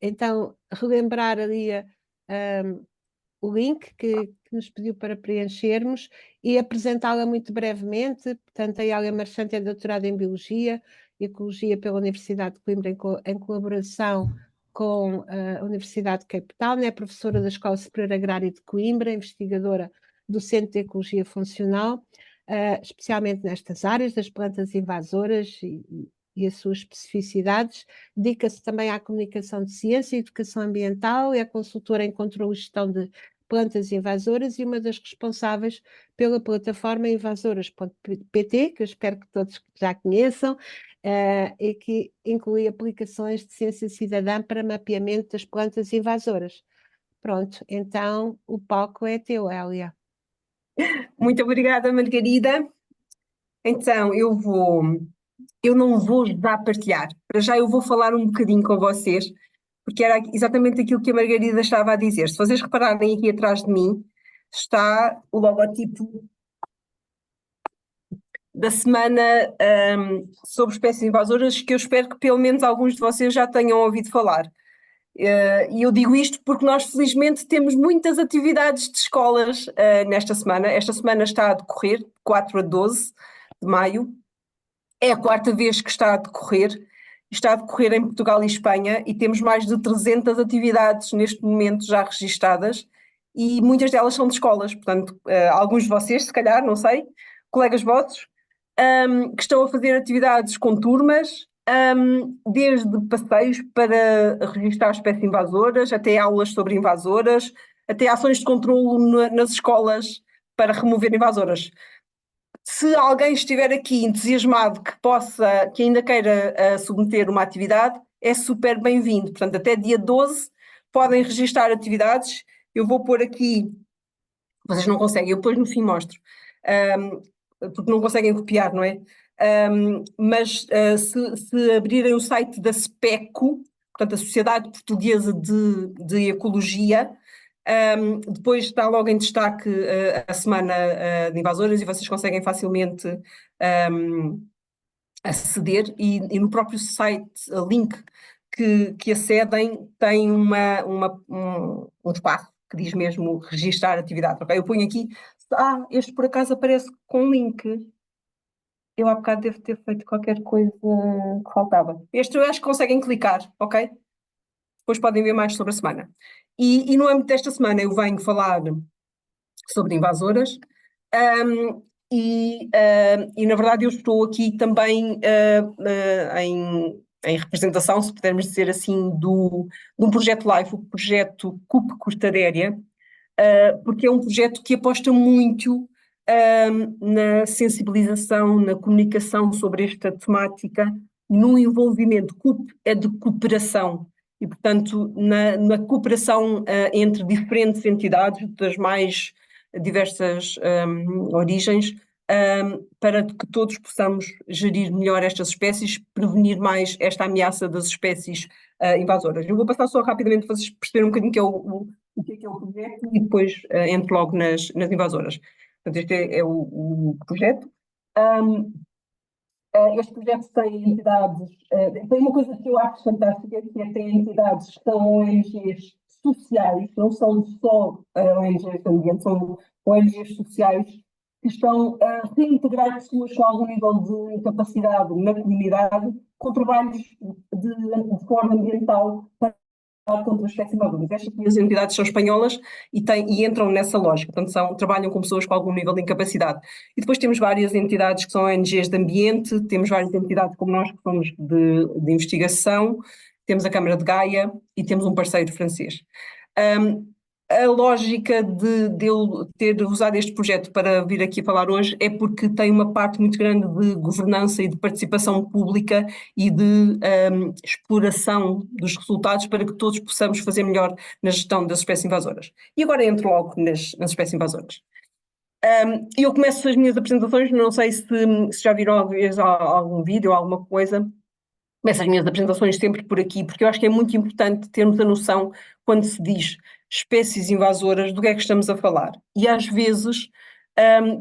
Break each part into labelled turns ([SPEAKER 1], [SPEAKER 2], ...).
[SPEAKER 1] então relembrar ali o link que nos pediu para preenchermos e apresentá-la muito brevemente. Portanto, a Hélia Marchante é doutorada em Biologia e Ecologia pela Universidade de Coimbra, em colaboração com a Universidade de Cape Town, é professora da Escola Superior Agrária de Coimbra, investigadora do Centro de Ecologia Funcional, especialmente nestas áreas das plantas invasoras e as suas especificidades. Dedica-se também à comunicação de ciência e educação ambiental, é consultora em controle e gestão de plantas invasoras e uma das responsáveis pela plataforma invasoras.pt, que eu espero que todos já conheçam, e que inclui aplicações de ciência cidadã para mapeamento das plantas invasoras. Pronto, então o palco é teu, Hélia.
[SPEAKER 2] Muito obrigada, Margarida. Então, eu não vou já partilhar. Para já eu vou falar um bocadinho com vocês, porque era exatamente aquilo que a Margarida estava a dizer. Se vocês repararem aqui atrás de mim, está o logotipo da semana sobre espécies invasoras, que eu espero que pelo menos alguns de vocês já tenham ouvido falar. E eu digo isto porque nós, felizmente, temos muitas atividades de escolas nesta semana. Esta semana está a decorrer, 4 a 12 de maio. É a quarta vez que está a decorrer. Está a decorrer em Portugal e Espanha e temos mais de 300 atividades neste momento já registadas e muitas delas são de escolas. Portanto, alguns de vocês, se calhar, não sei, colegas vossos, que estão a fazer atividades com turmas, desde passeios para registrar espécies invasoras, até aulas sobre invasoras, até ações de controlo nas escolas para remover invasoras. Se alguém estiver aqui entusiasmado que ainda queira submeter uma atividade, é super bem-vindo. Portanto, até dia 12 podem registrar atividades. Eu vou pôr aqui, vocês não conseguem, eu depois no fim mostro, porque não conseguem copiar, não é? Mas se abrirem o site da SPECO, portanto, a Sociedade Portuguesa de Ecologia, depois está logo em destaque a semana de invasoras e vocês conseguem facilmente aceder e no próprio site, link que acedem, tem um espaço que diz mesmo registar atividade. Okay? Eu ponho aqui, este por acaso aparece com link. Eu há bocado devo ter feito qualquer coisa que faltava. Este eu acho que conseguem clicar, ok? Depois podem ver mais sobre a semana. E no âmbito desta semana eu venho falar sobre invasoras, e na verdade eu estou aqui também em representação, se pudermos dizer assim, de um projeto live, o projeto CUP Cortadéria, porque é um projeto que aposta muito na sensibilização, na comunicação sobre esta temática, no envolvimento. CUP é de cooperação e, portanto, na cooperação entre diferentes entidades das mais diversas origens, para que todos possamos gerir melhor estas espécies, prevenir mais esta ameaça das espécies invasoras. Eu vou passar só rapidamente para vocês perceberem um bocadinho o que é o projeto e depois entro logo nas invasoras. Portanto, este é o projeto. Este projeto tem entidades, tem uma coisa que eu acho fantástica, que é tem entidades que são ONGs sociais, não são só ONGs de ambiente, são ONGs sociais que estão a reintegrar pessoas com algum nível de incapacidade na comunidade com trabalhos de forma ambiental para contra as espécies invasoras. Estas entidades são espanholas e entram nessa lógica, portanto trabalham com pessoas com algum nível de incapacidade. E depois temos várias entidades que são ONGs de ambiente, temos várias entidades como nós que somos de investigação, temos a Câmara de Gaia e temos um parceiro francês. A lógica de eu ter usado este projeto para vir aqui falar hoje é porque tem uma parte muito grande de governança e de participação pública e de exploração dos resultados para que todos possamos fazer melhor na gestão das espécies invasoras. E agora entro logo nas espécies invasoras. Eu começo as minhas apresentações, não sei se já viram algum vídeo ou alguma coisa. Começo as minhas apresentações sempre por aqui, porque eu acho que é muito importante termos a noção, quando se diz espécies invasoras, do que é que estamos a falar. E às vezes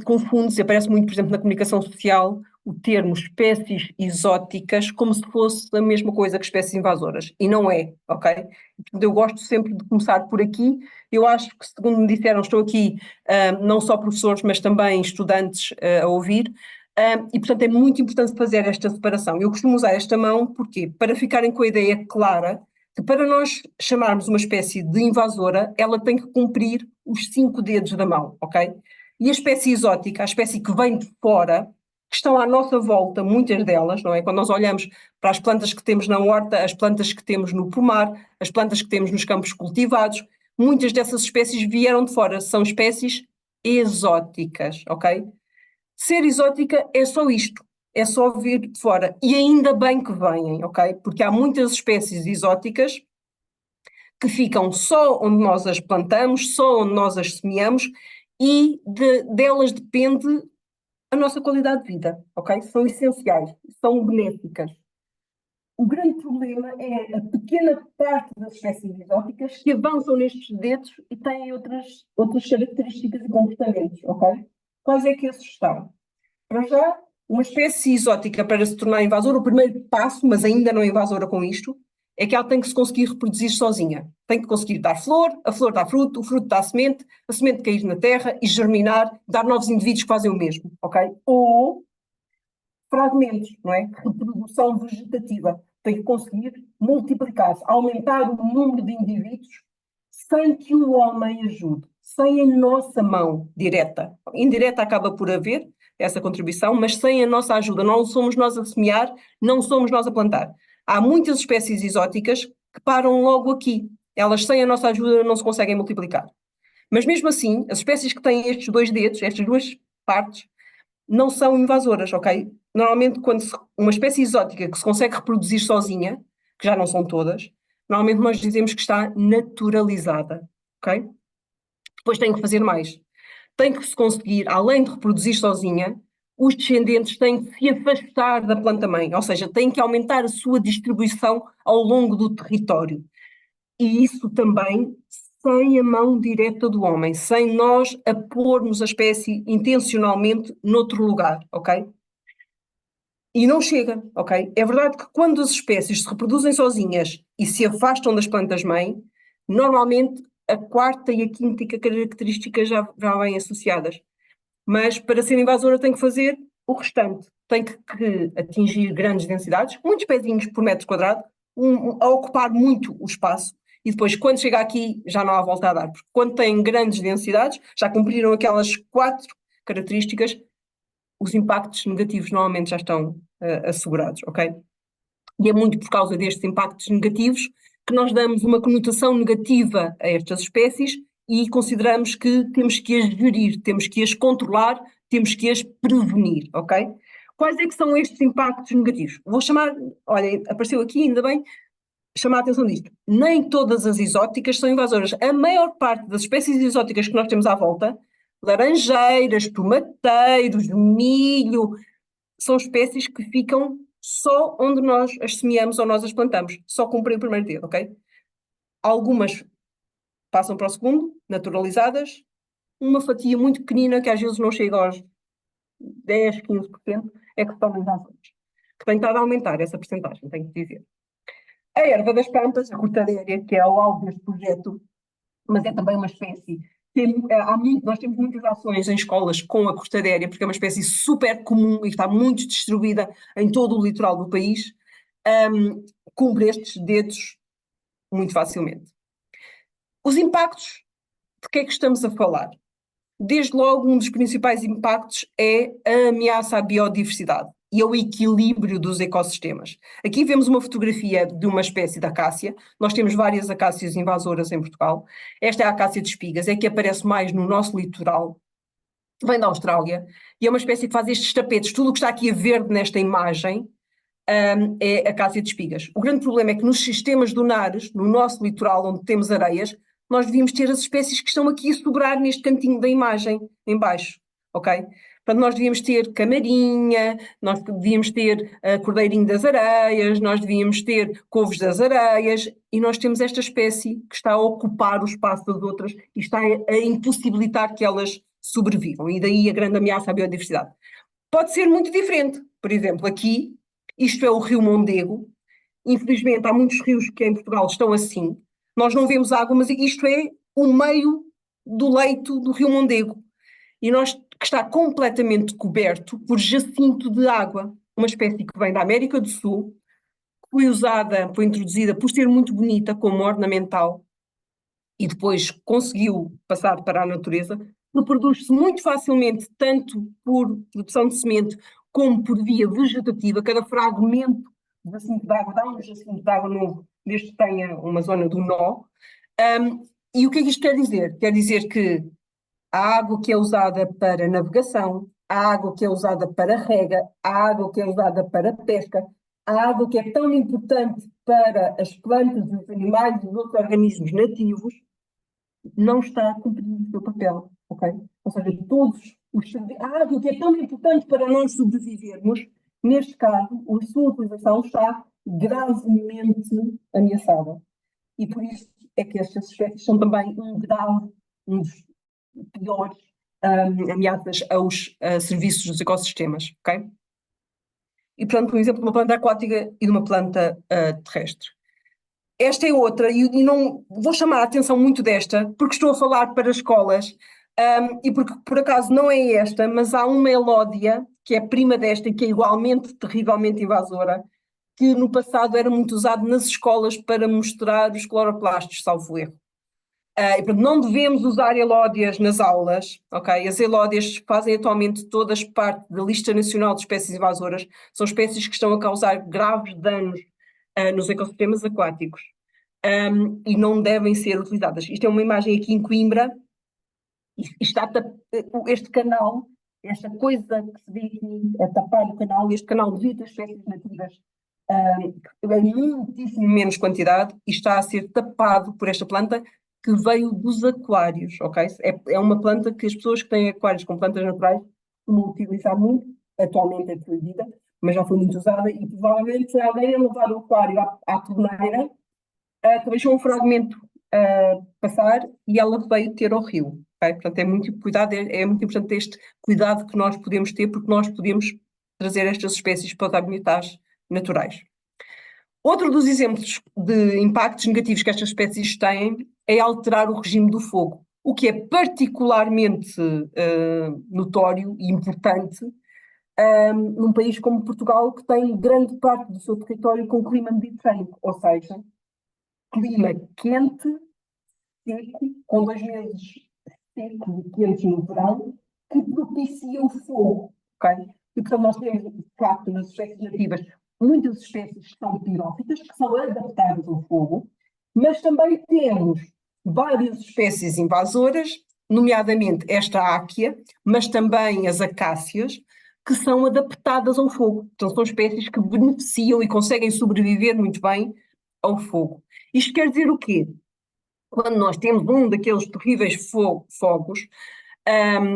[SPEAKER 2] confunde-se, aparece muito, por exemplo, na comunicação social, o termo espécies exóticas como se fosse a mesma coisa que espécies invasoras, e não é, ok? Portanto, eu gosto sempre de começar por aqui. Eu acho que, segundo me disseram, estou aqui não só professores, mas também estudantes a ouvir, e portanto é muito importante fazer esta separação. Eu costumo usar esta mão, porquê? Para ficarem com a ideia clara que para nós chamarmos uma espécie de invasora, ela tem que cumprir os 5 dedos da mão, ok? E a espécie exótica, a espécie que vem de fora, que estão à nossa volta, muitas delas, não é? Quando nós olhamos para as plantas que temos na horta, as plantas que temos no pomar, as plantas que temos nos campos cultivados, muitas dessas espécies vieram de fora, são espécies exóticas, ok? Ser exótica é só isto, é só vir de fora. E ainda bem que vêm, ok? Porque há muitas espécies exóticas que ficam só onde nós as plantamos, só onde nós as semeamos, e delas depende a nossa qualidade de vida, ok? São essenciais, são benéficas. O grande problema é a pequena parte das espécies exóticas que avançam nestes dedos e têm outras características e comportamentos, ok? Quais é que esses estão? Para já, uma espécie exótica para se tornar invasora, o primeiro passo, mas ainda não invasora com isto, é que ela tem que se conseguir reproduzir sozinha. Tem que conseguir dar flor, a flor dá fruto, o fruto dá semente, a semente cair na terra e germinar, dar novos indivíduos que fazem o mesmo, ok? Ou fragmentos, não é? Reprodução vegetativa. Tem que conseguir multiplicar-se, aumentar o número de indivíduos sem que o homem ajude, sem a nossa mão direta. Indireta acaba por haver essa contribuição, mas sem a nossa ajuda. Não somos nós a semear, não somos nós a plantar. Há muitas espécies exóticas que param logo aqui. Elas, sem a nossa ajuda, não se conseguem multiplicar. Mas mesmo assim, as espécies que têm estes 2 dedos, estas 2 partes, não são invasoras, ok? Normalmente, quando uma espécie exótica que se consegue reproduzir sozinha, que já não são todas, normalmente nós dizemos que está naturalizada, ok? Depois tem que fazer mais. Tem que se conseguir, além de reproduzir sozinha, os descendentes têm que se afastar da planta-mãe, ou seja, têm que aumentar a sua distribuição ao longo do território. E isso também sem a mão direta do homem, sem nós a pormos a espécie intencionalmente noutro lugar, ok? E não chega, ok? É verdade que quando as espécies se reproduzem sozinhas e se afastam das plantas-mãe, normalmente a quarta e a quinta característica já vêm associadas. Mas para ser invasora tem que fazer o restante. Tem que atingir grandes densidades, muitos pezinhos por metro quadrado, a ocupar muito o espaço, e depois, quando chega aqui, já não há volta a dar. Porque quando tem grandes densidades, já cumpriram aquelas 4 características, os impactos negativos normalmente já estão assegurados, ok? E é muito por causa destes impactos negativos que nós damos uma conotação negativa a estas espécies e consideramos que temos que as gerir, temos que as controlar, temos que as prevenir, ok? Quais é que são estes impactos negativos? Vou chamar, olha, apareceu aqui, ainda bem, chamar a atenção disto. Nem todas as exóticas são invasoras. A maior parte das espécies exóticas que nós temos à volta, laranjeiras, tomateiros, milho, são espécies que ficam só onde nós as semeamos ou nós as plantamos. Só cumprem o primeiro dedo, ok? Algumas passam para o segundo, naturalizadas. Uma fatia muito pequenina, que às vezes não chega aos 10, 15%, é que se tornam invasoras. Que tem estado a aumentar essa percentagem, tenho que dizer. A erva das pampas, a cortadéria, que é o alvo deste projeto, mas é também uma espécie. Nós temos muitas ações em escolas com a cortadéria, porque é uma espécie super comum e está muito distribuída em todo o litoral do país, cumpre estes dedos muito facilmente. Os impactos, de que é que estamos a falar? Desde logo, um dos principais impactos é a ameaça à biodiversidade e ao equilíbrio dos ecossistemas. Aqui vemos uma fotografia de uma espécie de acácia. Nós temos várias acácias invasoras em Portugal. Esta é a acácia de espigas, é que aparece mais no nosso litoral, vem da Austrália, e é uma espécie que faz estes tapetes. Tudo o que está aqui a verde nesta imagem é a acácia de espigas. O grande problema é que nos sistemas dunares, no nosso litoral, onde temos areias, nós devíamos ter as espécies que estão aqui a sobrar neste cantinho da imagem, em baixo, ok? Portanto, nós devíamos ter camarinha, nós devíamos ter cordeirinho das areias, nós devíamos ter couves das areias, e nós temos esta espécie que está a ocupar o espaço das outras e está a impossibilitar que elas sobrevivam, e daí a grande ameaça à biodiversidade. pode ser muito diferente. Por exemplo, aqui, isto é o Rio Mondego. Infelizmente, há muitos rios que em Portugal estão assim. Nós não vemos água, mas isto é o meio do leito do Rio Mondego. E nós, que está completamente coberto por jacinto de água, uma espécie que vem da América do Sul, foi usada, foi introduzida por ser muito bonita como ornamental e depois conseguiu passar para a natureza, reproduz-se muito facilmente, tanto por produção de semente como por via vegetativa. Cada fragmento de jacinto de água dá um jacinto de água novo, desde que tenha uma zona do nó. E o que é que isto quer dizer? Quer dizer que a água que é usada para navegação, a água que é usada para rega, a água que é usada para pesca, a água que é tão importante para as plantas, os animais e os outros organismos nativos, não está a cumprir o seu papel, ok? Ou seja, a água que é tão importante para nós sobrevivermos, neste caso, a sua utilização está gravemente ameaçada. E por isso é que estas espécies são também um dos piores ameaças aos serviços dos ecossistemas, ok? E, portanto, um exemplo de uma planta aquática e de uma planta terrestre. Esta é outra, e não vou chamar a atenção muito desta, porque estou a falar para escolas, e porque por acaso não é esta, mas há uma elódia, que é prima desta e que é igualmente terrivelmente invasora, que no passado era muito usado nas escolas para mostrar os cloroplastos, salvo erro. E, portanto, não devemos usar elódias nas aulas, ok? As elódias fazem atualmente todas parte da lista nacional de espécies invasoras, são espécies que estão a causar graves danos nos ecossistemas aquáticos e não devem ser utilizadas. Isto é uma imagem aqui em Coimbra, e está este canal, esta coisa que se vê aqui, a tapar o canal, este canal devido às espécies nativas em muitíssimo menos quantidade e está a ser tapado por esta planta que veio dos aquários, ok? É uma planta que as pessoas que têm aquários com plantas naturais costumam utilizar muito, atualmente é proibida, mas já foi muito usada e provavelmente se alguém a levar o aquário à torneira, que deixou um fragmento passar e ela veio ter ao rio, ok? Portanto, é muito cuidado, é muito importante este cuidado que nós podemos ter, porque nós podemos trazer estas espécies para os habitats naturais. Outro dos exemplos de impactos negativos que estas espécies têm é alterar o regime do fogo, o que é particularmente notório e importante num país como Portugal, que tem grande parte do seu território com clima mediterrâneo, ou seja, clima quente, seco, com 2 meses secos e quentes no verão, que propicia o fogo, ok? E, portanto, nós temos, de facto, nas espécies nativas, muitas espécies que são pirófitas, que são adaptadas ao fogo, mas também temos várias espécies invasoras, nomeadamente esta áquia, mas também as acácias, que são adaptadas ao fogo. Então, são espécies que beneficiam e conseguem sobreviver muito bem ao fogo. Isto quer dizer o quê? Quando nós temos um daqueles terríveis fogos,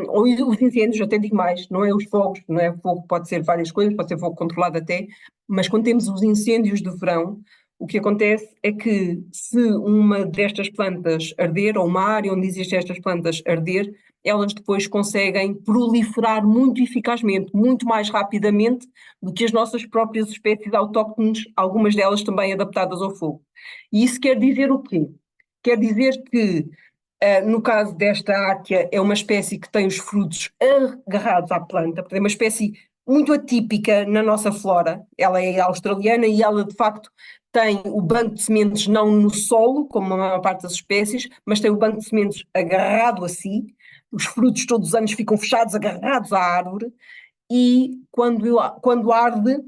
[SPEAKER 2] ou os incêndios, até digo mais, não é os fogos, não é fogo, pode ser várias coisas, pode ser fogo controlado até, mas quando temos os incêndios de verão, o que acontece é que se uma destas plantas arder, ou uma área onde existem estas plantas arder, elas depois conseguem proliferar muito eficazmente, muito mais rapidamente do que as nossas próprias espécies autóctones, algumas delas também adaptadas ao fogo. E isso quer dizer o quê? Quer dizer que no caso desta áquia, é uma espécie que tem os frutos agarrados à planta, porque é uma espécie muito atípica na nossa flora. Ela é australiana e ela, de facto, tem o banco de sementes não no solo, como a maior parte das espécies, mas tem o banco de sementes agarrado a si. Os frutos todos os anos ficam fechados, agarrados à árvore, e quando arde,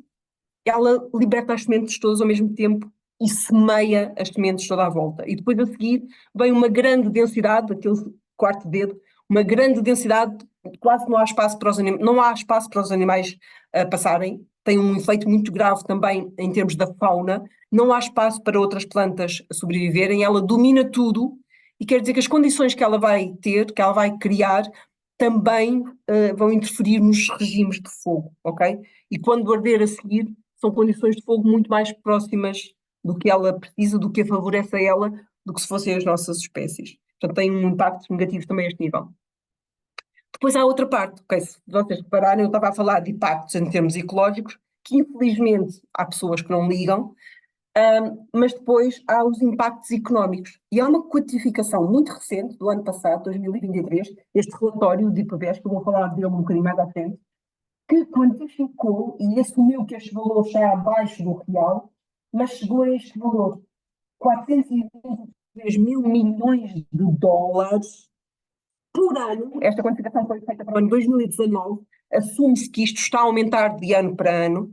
[SPEAKER 2] ela liberta as sementes todas ao mesmo tempo e semeia as sementes toda à volta. E depois a seguir vem uma grande densidade, aquele quarto dedo, uma grande densidade, quase não há espaço para os animais, não há espaço para os animais passarem. Tem um efeito muito grave também em termos da fauna, não há espaço para outras plantas sobreviverem, ela domina tudo e quer dizer que as condições que ela vai ter, que ela vai criar, também vão interferir nos regimes de fogo, ok? E quando arder a seguir, são condições de fogo muito mais próximas do que ela precisa, do que a favorece a ela, do que se fossem as nossas espécies. Portanto, tem um impacto negativo também a este nível. Depois há outra parte, ok? Se vocês repararem, eu estava a falar de impactos em termos ecológicos, que infelizmente há pessoas que não ligam, mas depois há os impactos económicos. E há uma quantificação muito recente, do ano passado, 2023, este relatório de IPBES, que eu vou falar dele um bocadinho mais à frente, que quantificou e assumiu que este valor está abaixo do real, mas chegou a este valor, 423 mil milhões de dólares por ano. Esta quantificação foi feita para o ano 2019, assume-se que isto está a aumentar de ano para ano.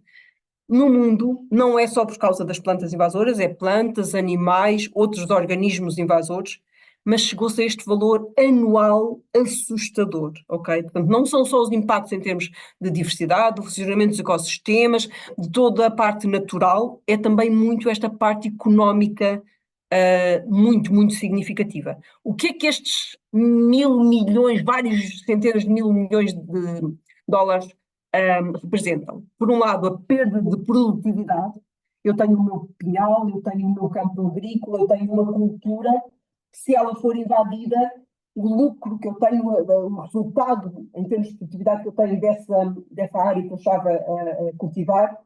[SPEAKER 2] No mundo, não é só por causa das plantas invasoras, é plantas, animais, outros organismos invasores, mas chegou-se a este valor anual assustador, ok? Portanto, não são só os impactos em termos de diversidade, do funcionamento dos ecossistemas, de toda a parte natural, é também muito esta parte económica, muito, muito significativa. O que é que estes 1.000 milhões, vários centenas de mil milhões de dólares representam? Por um lado, a perda de produtividade. Eu tenho o meu pinhal, eu tenho o meu campo agrícola, eu tenho uma cultura que, se ela for invadida, o lucro que eu tenho, o resultado em termos de produtividade que eu tenho dessa área que eu estava a cultivar,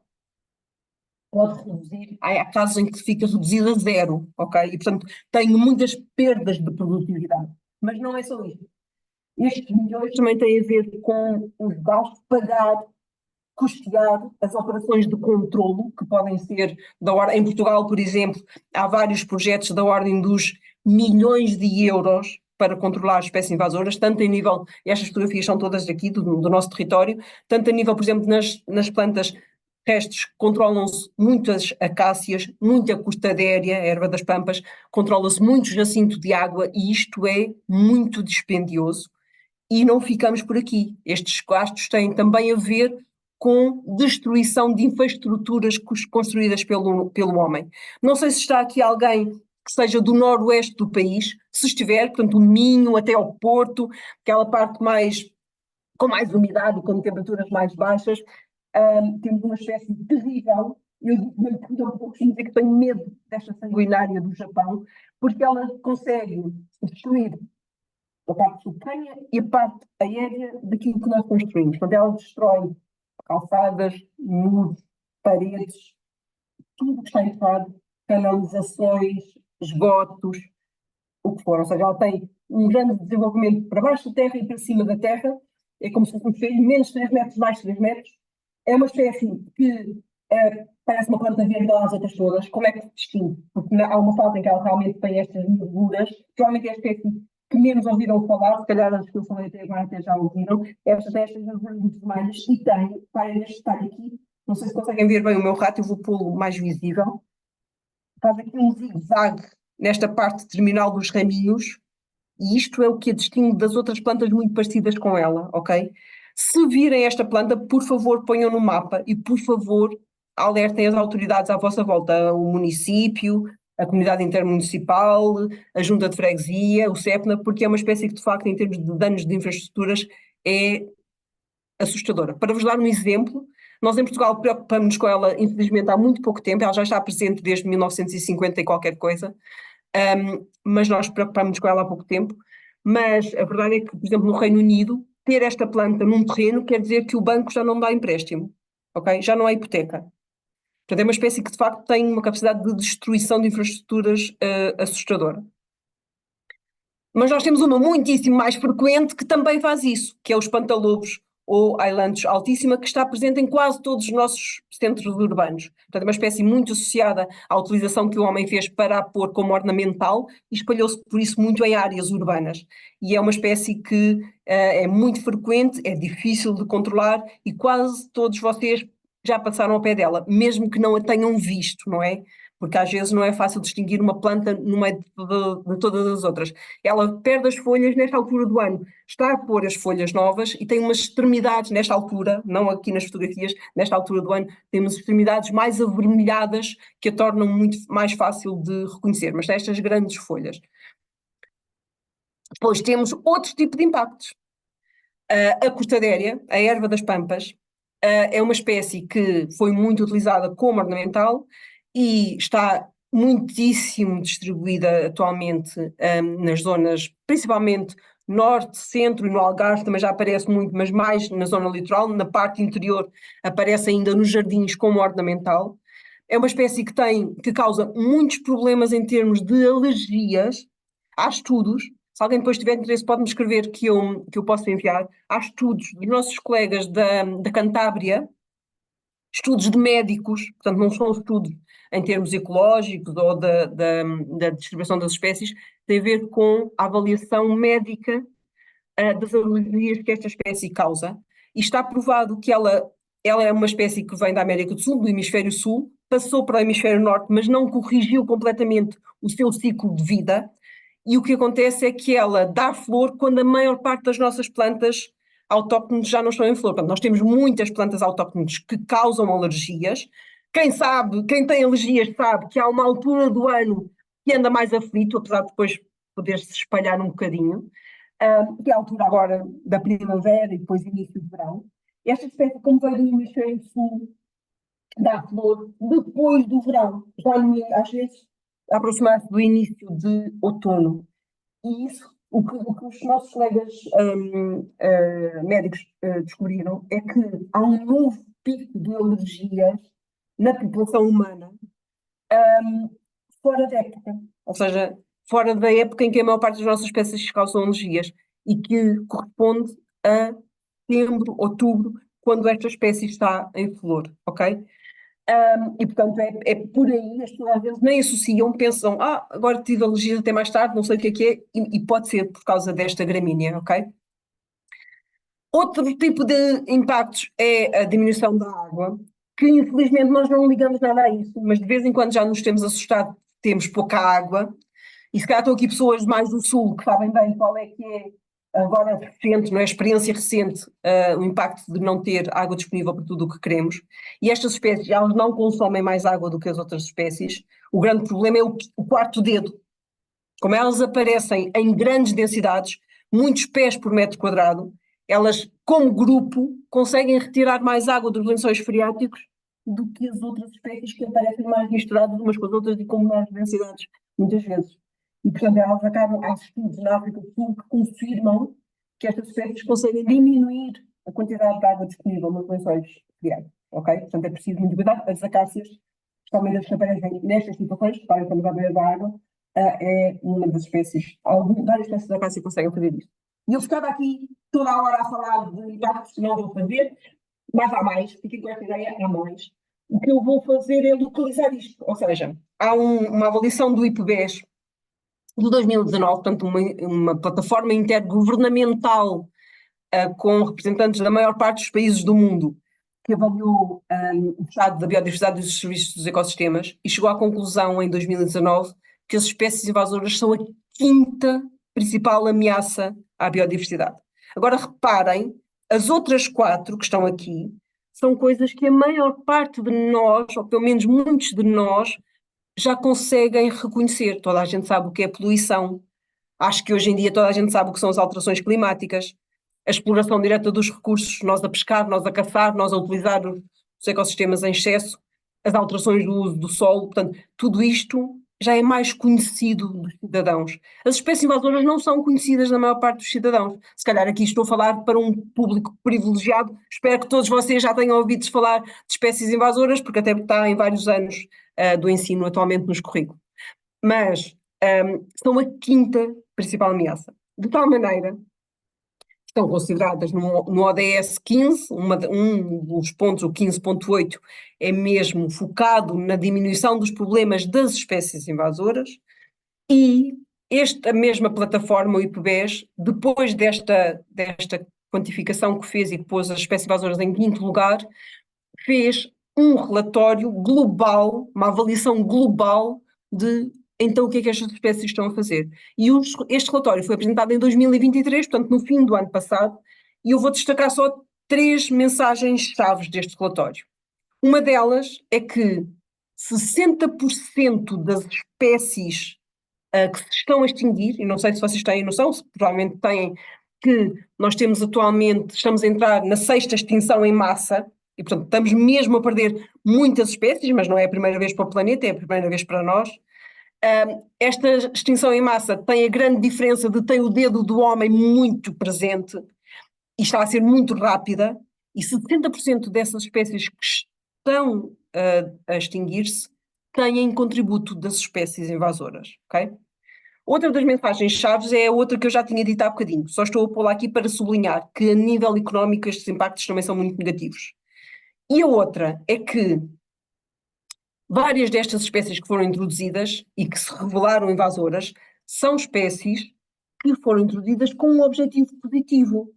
[SPEAKER 2] pode reduzir. Há casos em que fica reduzida a zero, ok? E, portanto, tenho muitas perdas de produtividade. Mas não é só isso. Estes milhões também têm a ver com os gastos, pagar, custear as operações de controlo, que podem ser da ordem. Em Portugal, por exemplo, há vários projetos da ordem dos milhões de euros para controlar espécies invasoras, tanto em nível, estas fotografias são todas daqui, do nosso território, tanto a nível, por exemplo, nas plantas restos, controlam-se muitas acácias, muita custadéria, erva das pampas, controla-se muito jacinto de água e isto é muito dispendioso. E não ficamos por aqui. Estes gastos têm também a ver com destruição de infraestruturas construídas pelo homem. Não sei se está aqui alguém que seja do noroeste do país, se estiver, portanto, o Minho até ao Porto, aquela parte mais com mais umidade e com temperaturas mais baixas, temos uma espécie terrível. Eu costumo dizer que tenho medo desta sanguinária do Japão, porque ela consegue destruir a parte subterrânea e a parte aérea daquilo que nós construímos. Portanto, ela destrói calçadas, muros, paredes, tudo que está enterrado, canalizações, esgotos, o que for. Ou seja, ela tem um grande desenvolvimento para baixo da terra e para cima da terra, é como se fosse um espelho, menos 3 metros, mais 3 metros. É uma espécie que parece uma planta verde às outras todas. Como é que se distingue? Porque há uma fase em que ela realmente tem estas molduras, provavelmente é a espécie que menos ouviram falar, se calhar as que eu falei até agora até já ouviram, estas molduras muito vermelhas, e tem, para este detalhe aqui, não sei se conseguem ver bem o meu rato, eu vou pô-lo mais visível, faz aqui um zigue-zague nesta parte terminal dos raminhos, e isto é o que a distingue das outras plantas muito parecidas com ela, ok? Se virem esta planta, por favor, ponham no mapa e, por favor, alertem as autoridades à vossa volta, o município, a comunidade intermunicipal, a junta de freguesia, o CEPNA, porque é uma espécie que, de facto, em termos de danos de infraestruturas, é assustadora. Para vos dar um exemplo, nós em Portugal preocupamos-nos com ela, infelizmente, há muito pouco tempo, ela já está presente desde 1950 e qualquer coisa, mas nós preocupamos com ela há pouco tempo. Mas a verdade é que, por exemplo, no Reino Unido, ter esta planta num terreno quer dizer que o banco já não dá empréstimo, ok? Já não há hipoteca. Portanto, é uma espécie que, de facto, tem uma capacidade de destruição de infraestruturas assustadora. Mas nós temos uma muitíssimo mais frequente que também faz isso, que é os pantalobos ou ailanthus altíssima, que está presente em quase todos os nossos centros urbanos. Portanto, é uma espécie muito associada à utilização que o homem fez para a pôr como ornamental e espalhou-se por isso muito em áreas urbanas. E é uma espécie que é muito frequente, é difícil de controlar e quase todos vocês já passaram ao pé dela, mesmo que não a tenham visto, não é? Porque às vezes não é fácil distinguir uma planta no meio de todas as outras. Ela perde as folhas nesta altura do ano, está a pôr as folhas novas e tem umas extremidades nesta altura, não aqui nas fotografias, nesta altura do ano, tem umas extremidades mais avermelhadas que a tornam muito mais fácil de reconhecer, mas tem estas grandes folhas. Depois temos outro tipo de impactos. A cortadéria, a erva das pampas, é uma espécie que foi muito utilizada como ornamental e está muitíssimo distribuída atualmente nas zonas, principalmente norte, centro e no Algarve também já aparece muito, mas mais na zona litoral. Na parte interior aparece ainda nos jardins como ornamental. É uma espécie que causa muitos problemas em termos de alergias. Há estudos, se alguém depois tiver interesse pode-me escrever que eu posso enviar. Há estudos dos nossos colegas da Cantábria, estudos de médicos, portanto não são estudos em termos ecológicos ou da distribuição das espécies, tem a ver com a avaliação médica das alergias que esta espécie causa. E está provado que ela é uma espécie que vem da América do Sul, do hemisfério sul, passou para o hemisfério norte, mas não corrigiu completamente o seu ciclo de vida. E o que acontece é que ela dá flor quando a maior parte das nossas plantas autóctones já não estão em flor. Portanto, nós temos muitas plantas autóctones que causam alergias. Quem sabe, quem tem alergias sabe que há uma altura do ano que anda mais aflito, apesar de depois poder se espalhar um bocadinho, que é a altura agora da primavera e depois início de verão. Esta espécie, como veio do hemisfério sul, dá flor depois do verão, já às vezes a aproximar-se do início de outono. E isso, o que os nossos colegas médicos descobriram é que há um novo pico de alergias na população humana fora da época. Ou seja, fora da época em que a maior parte das nossas espécies causam alergias e que corresponde a setembro, outubro, quando esta espécie está em flor, ok? E portanto é por aí, as pessoas às vezes nem associam, pensam, agora tive alergia até mais tarde, não sei o que é, e pode ser por causa desta gramínea, ok? Outro tipo de impactos é a diminuição da água, que infelizmente nós não ligamos nada a isso, mas de vez em quando já nos temos assustado, temos pouca água, e se calhar estão aqui pessoas mais do sul que sabem bem qual é que é agora recente, não é? A experiência recente, o impacto de não ter água disponível para tudo o que queremos. E estas espécies, elas não consomem mais água do que as outras espécies. O grande problema é o quarto dedo. Como elas aparecem em grandes densidades, muitos pés por metro quadrado, elas, como grupo, conseguem retirar mais água dos lençóis freáticos do que as outras espécies que aparecem mais misturadas umas com as outras e com menores densidades, muitas vezes. E, portanto, elas acabam, há estudos na África do Sul que confirmam que estas espécies conseguem diminuir a quantidade de água disponível nos lençóis freáticos, ok? Portanto, é preciso muito cuidado. As acácias, especialmente as que aparecem nestas situações, que estamos à beira da água, é uma das espécies, várias espécies de acácia conseguem fazer isto. E eu ficava aqui toda a hora a falar de impactos que não vou fazer, mas há mais, fiquem com esta ideia, há mais. O que eu vou fazer é localizar isto, ou seja, há uma avaliação do IPBES de 2019, portanto uma plataforma intergovernamental com representantes da maior parte dos países do mundo, que avaliou o estado da biodiversidade e dos serviços dos ecossistemas e chegou à conclusão em 2019 que as espécies invasoras são a quinta principal ameaça à biodiversidade. Agora reparem, as outras quatro que estão aqui são coisas que a maior parte de nós, ou pelo menos muitos de nós, já conseguem reconhecer. Toda a gente sabe o que é poluição. Acho que hoje em dia toda a gente sabe o que são as alterações climáticas, a exploração direta dos recursos, nós a pescar, nós a caçar, nós a utilizar os ecossistemas em excesso, as alterações do uso do solo, portanto, tudo isto já é mais conhecido dos cidadãos. As espécies invasoras não são conhecidas da maior parte dos cidadãos. Se calhar aqui estou a falar para um público privilegiado, espero que todos vocês já tenham ouvido falar de espécies invasoras, porque até está em vários anos do ensino atualmente nos currículos. Mas são a quinta principal ameaça. De tal maneira estão consideradas no ODS 15, um dos pontos, o 15.8, é mesmo focado na diminuição dos problemas das espécies invasoras, e esta mesma plataforma, o IPBES, depois desta quantificação que fez e que pôs as espécies invasoras em quinto lugar, fez um relatório global, uma avaliação global de então o que é que estas espécies estão a fazer. E este relatório foi apresentado em 2023, portanto no fim do ano passado, e eu vou destacar só 3 mensagens-chave deste relatório. Uma delas é que 60% das espécies que se estão a extinguir, e não sei se vocês têm noção, se provavelmente têm, que nós temos atualmente, estamos a entrar na 6ª extinção em massa, e portanto estamos mesmo a perder muitas espécies, mas não é a primeira vez para o planeta, é a primeira vez para nós. Esta extinção em massa tem a grande diferença de ter o dedo do homem muito presente e está a ser muito rápida, e 70% dessas espécies que estão a extinguir-se têm contributo das espécies invasoras, ok? Outra das mensagens-chaves é a outra que eu já tinha dito há bocadinho, só estou a pô-la aqui para sublinhar que a nível económico estes impactos também são muito negativos. E a outra é que várias destas espécies que foram introduzidas e que se revelaram invasoras são espécies que foram introduzidas com um objetivo positivo.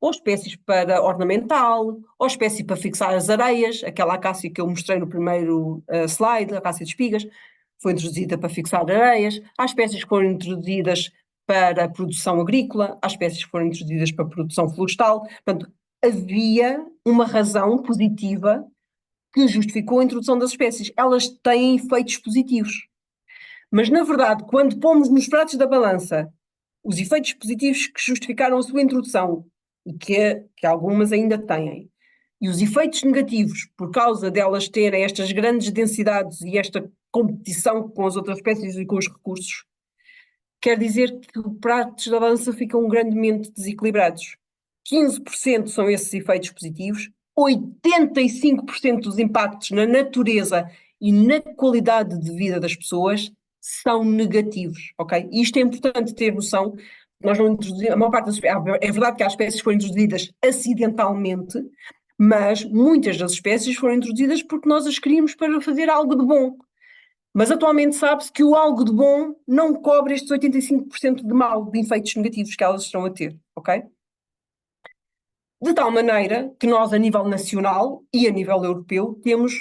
[SPEAKER 2] Ou espécies para ornamental, ou espécie para fixar as areias, aquela acácia que eu mostrei no primeiro slide, a acácia de espigas, foi introduzida para fixar areias. Há espécies que foram introduzidas para a produção agrícola, há espécies que foram introduzidas para a produção florestal. Portanto, havia uma razão positiva que justificou a introdução das espécies. Elas têm efeitos positivos. Mas, na verdade, quando pomos nos pratos da balança os efeitos positivos que justificaram a sua introdução, e que algumas ainda têm, e os efeitos negativos, por causa delas terem estas grandes densidades e esta competição com as outras espécies e com os recursos, quer dizer que os pratos da balança ficam grandemente desequilibrados. 15% são esses efeitos positivos, 85% dos impactos na natureza e na qualidade de vida das pessoas são negativos, ok? E isto é importante ter noção. Nós não introduzimos, a maior parte das espécies, é verdade que há espécies que foram introduzidas acidentalmente, mas muitas das espécies foram introduzidas porque nós as queríamos para fazer algo de bom. Mas atualmente sabe-se que o algo de bom não cobre estes 85% de mal, de efeitos negativos que elas estão a ter, ok? De tal maneira que nós, a nível nacional e a nível europeu, temos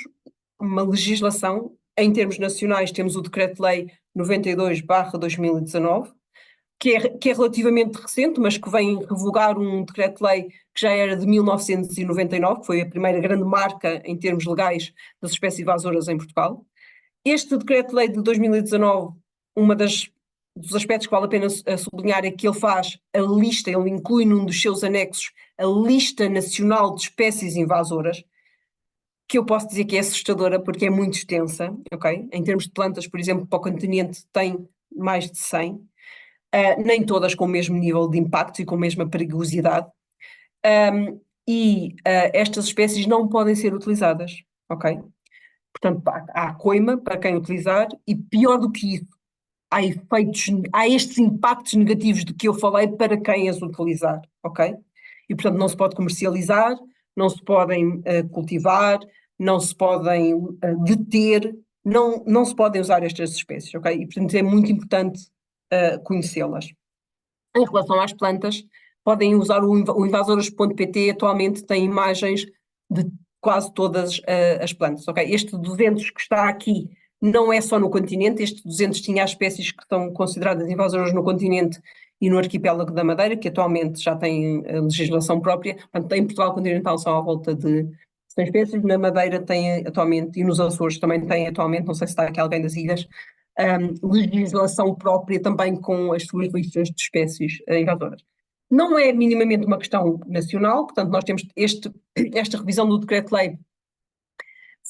[SPEAKER 2] uma legislação, em termos nacionais, temos o Decreto-Lei 92/2019, que é relativamente recente, mas que vem revogar um decreto-lei que já era de 1999, que foi a primeira grande marca em termos legais das espécies invasoras em Portugal. Este decreto-lei de 2019, dos aspectos que vale a pena sublinhar é que ele faz a lista, ele inclui num dos seus anexos a lista nacional de espécies invasoras, que eu posso dizer que é assustadora porque é muito extensa, ok? Em termos de plantas, por exemplo, para o continente tem mais de 100, nem todas com o mesmo nível de impacto e com a mesma perigosidade, estas espécies não podem ser utilizadas, ok? Portanto, há coima para quem utilizar e pior do que isso, há estes impactos negativos de que eu falei para quem as utilizar, ok? E portanto não se pode comercializar, não se podem cultivar, não se podem deter, não se podem usar estas espécies, ok? E portanto é muito importante conhecê-las. Em relação às plantas, podem usar o invasoras.pt, atualmente tem imagens de quase todas as plantas, ok? Este 200 que está aqui não é só no continente, este 200 tinha as espécies que são consideradas invasoras no continente e no arquipélago da Madeira, que atualmente já tem legislação própria. Portanto, em Portugal continental são à volta de 100 espécies, na Madeira tem atualmente, e nos Açores também tem atualmente, não sei se está aqui alguém das ilhas, legislação própria também com as suas listas de espécies invasoras. Não é minimamente uma questão nacional, portanto nós temos esta revisão do decreto-lei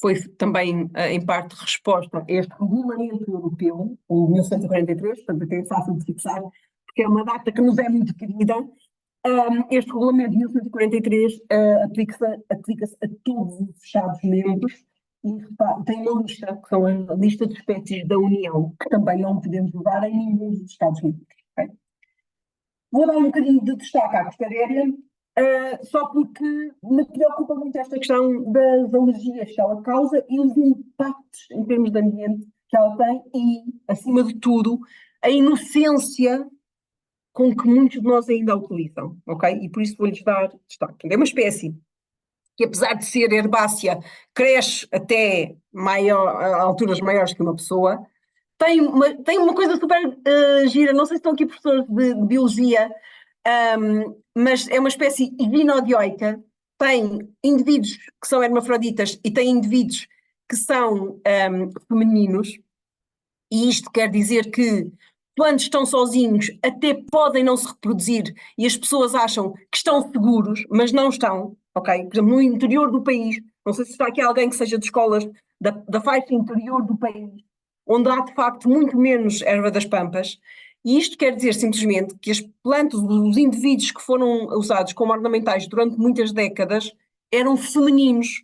[SPEAKER 2] foi também, em parte, resposta a este regulamento europeu, o 1143, portanto até é fácil de fixar, porque é uma data que nos é muito querida. Este regulamento de 1143 aplica-se a todos os Estados-membros e tem uma lista, que são a lista de espécies da União, que também não podemos usar em nenhum dos Estados-membros. Okay? Vou dar um bocadinho de destaque à pescaréria, só porque me preocupa muito esta questão das alergias que ela causa e os impactos em termos de ambiente que ela tem e, acima de tudo, a inocência com que muitos de nós ainda a utilizam, ok? E por isso vou-lhes dar destaque. É uma espécie que, apesar de ser herbácea, cresce até alturas maiores que uma pessoa, tem uma coisa super gira, não sei se estão aqui professores de biologia, mas é uma espécie ginodioica, tem indivíduos que são hermafroditas e tem indivíduos que são femininos, e isto quer dizer que quando estão sozinhos até podem não se reproduzir e as pessoas acham que estão seguros, mas não estão, ok? Por exemplo, no interior do país, não sei se está aqui alguém que seja de escolas da faixa interior do país, onde há de facto muito menos erva das pampas, e isto quer dizer simplesmente que as plantas, os indivíduos que foram usados como ornamentais durante muitas décadas eram femininos.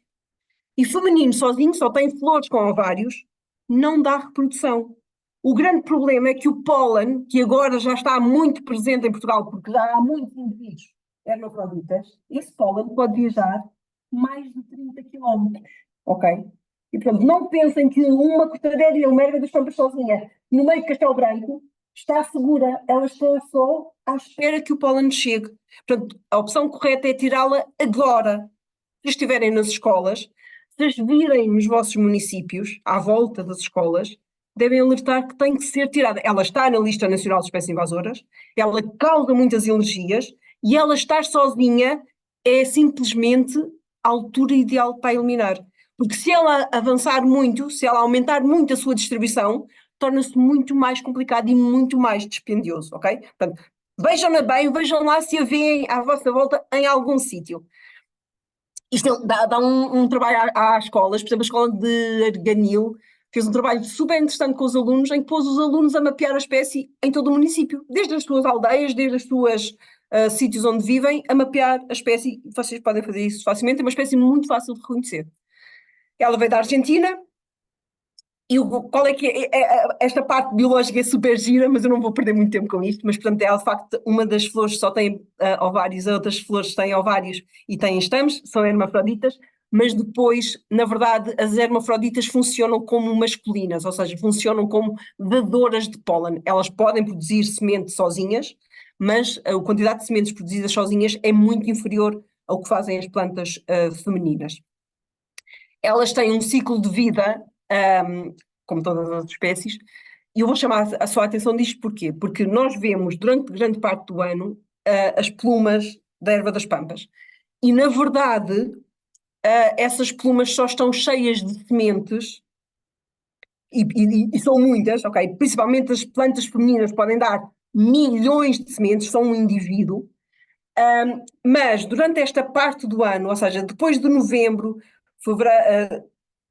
[SPEAKER 2] E feminino sozinho só tem flores com ovários, não dá reprodução. O grande problema é que o pólen, que agora já está muito presente em Portugal, porque já há muitos indivíduos hermafroditas, esse pólen pode viajar mais de 30 quilómetros, ok? E portanto, não pensem que uma cortadeira, uma erva das pampas sozinha, no meio de Castelo Branco, está segura. Ela está só à espera que o pólen chegue. Portanto, a opção correta é tirá-la agora. Se estiverem nas escolas, se as virem nos vossos municípios, à volta das escolas, devem alertar que tem que ser tirada. Ela está na lista nacional de espécies invasoras, ela causa muitas alergias e ela estar sozinha é simplesmente a altura ideal para eliminar. Porque se ela avançar muito, se ela aumentar muito a sua distribuição, torna-se muito mais complicado e muito mais dispendioso, ok? Portanto, vejam-na bem, vejam lá se a veem à vossa volta em algum sítio. Isto dá um trabalho às escolas, por exemplo, a escola de Arganil fez um trabalho super interessante com os alunos, em que pôs os alunos a mapear a espécie em todo o município, desde as suas aldeias, desde as suas sítios onde vivem, a mapear a espécie. Vocês podem fazer isso facilmente, é uma espécie muito fácil de reconhecer. Ela veio da Argentina, e qual é que esta parte biológica é super gira, mas eu não vou perder muito tempo com isto, mas portanto ela de facto, uma das flores só tem ovários, outras flores têm ovários e têm estames, são hermafroditas, mas depois, na verdade, as hermafroditas funcionam como masculinas, ou seja, funcionam como dadoras de pólen. Elas podem produzir semente sozinhas, mas a quantidade de sementes produzidas sozinhas é muito inferior ao que fazem as plantas femininas. Elas têm um ciclo de vida, como todas as espécies, e eu vou chamar a sua atenção disto porquê? Porque nós vemos durante grande parte do ano as plumas da erva das pampas. E na verdade, essas plumas só estão cheias de sementes, e são muitas, ok? Principalmente as plantas femininas podem dar milhões de sementes, são um indivíduo, mas durante esta parte do ano, ou seja, depois de novembro,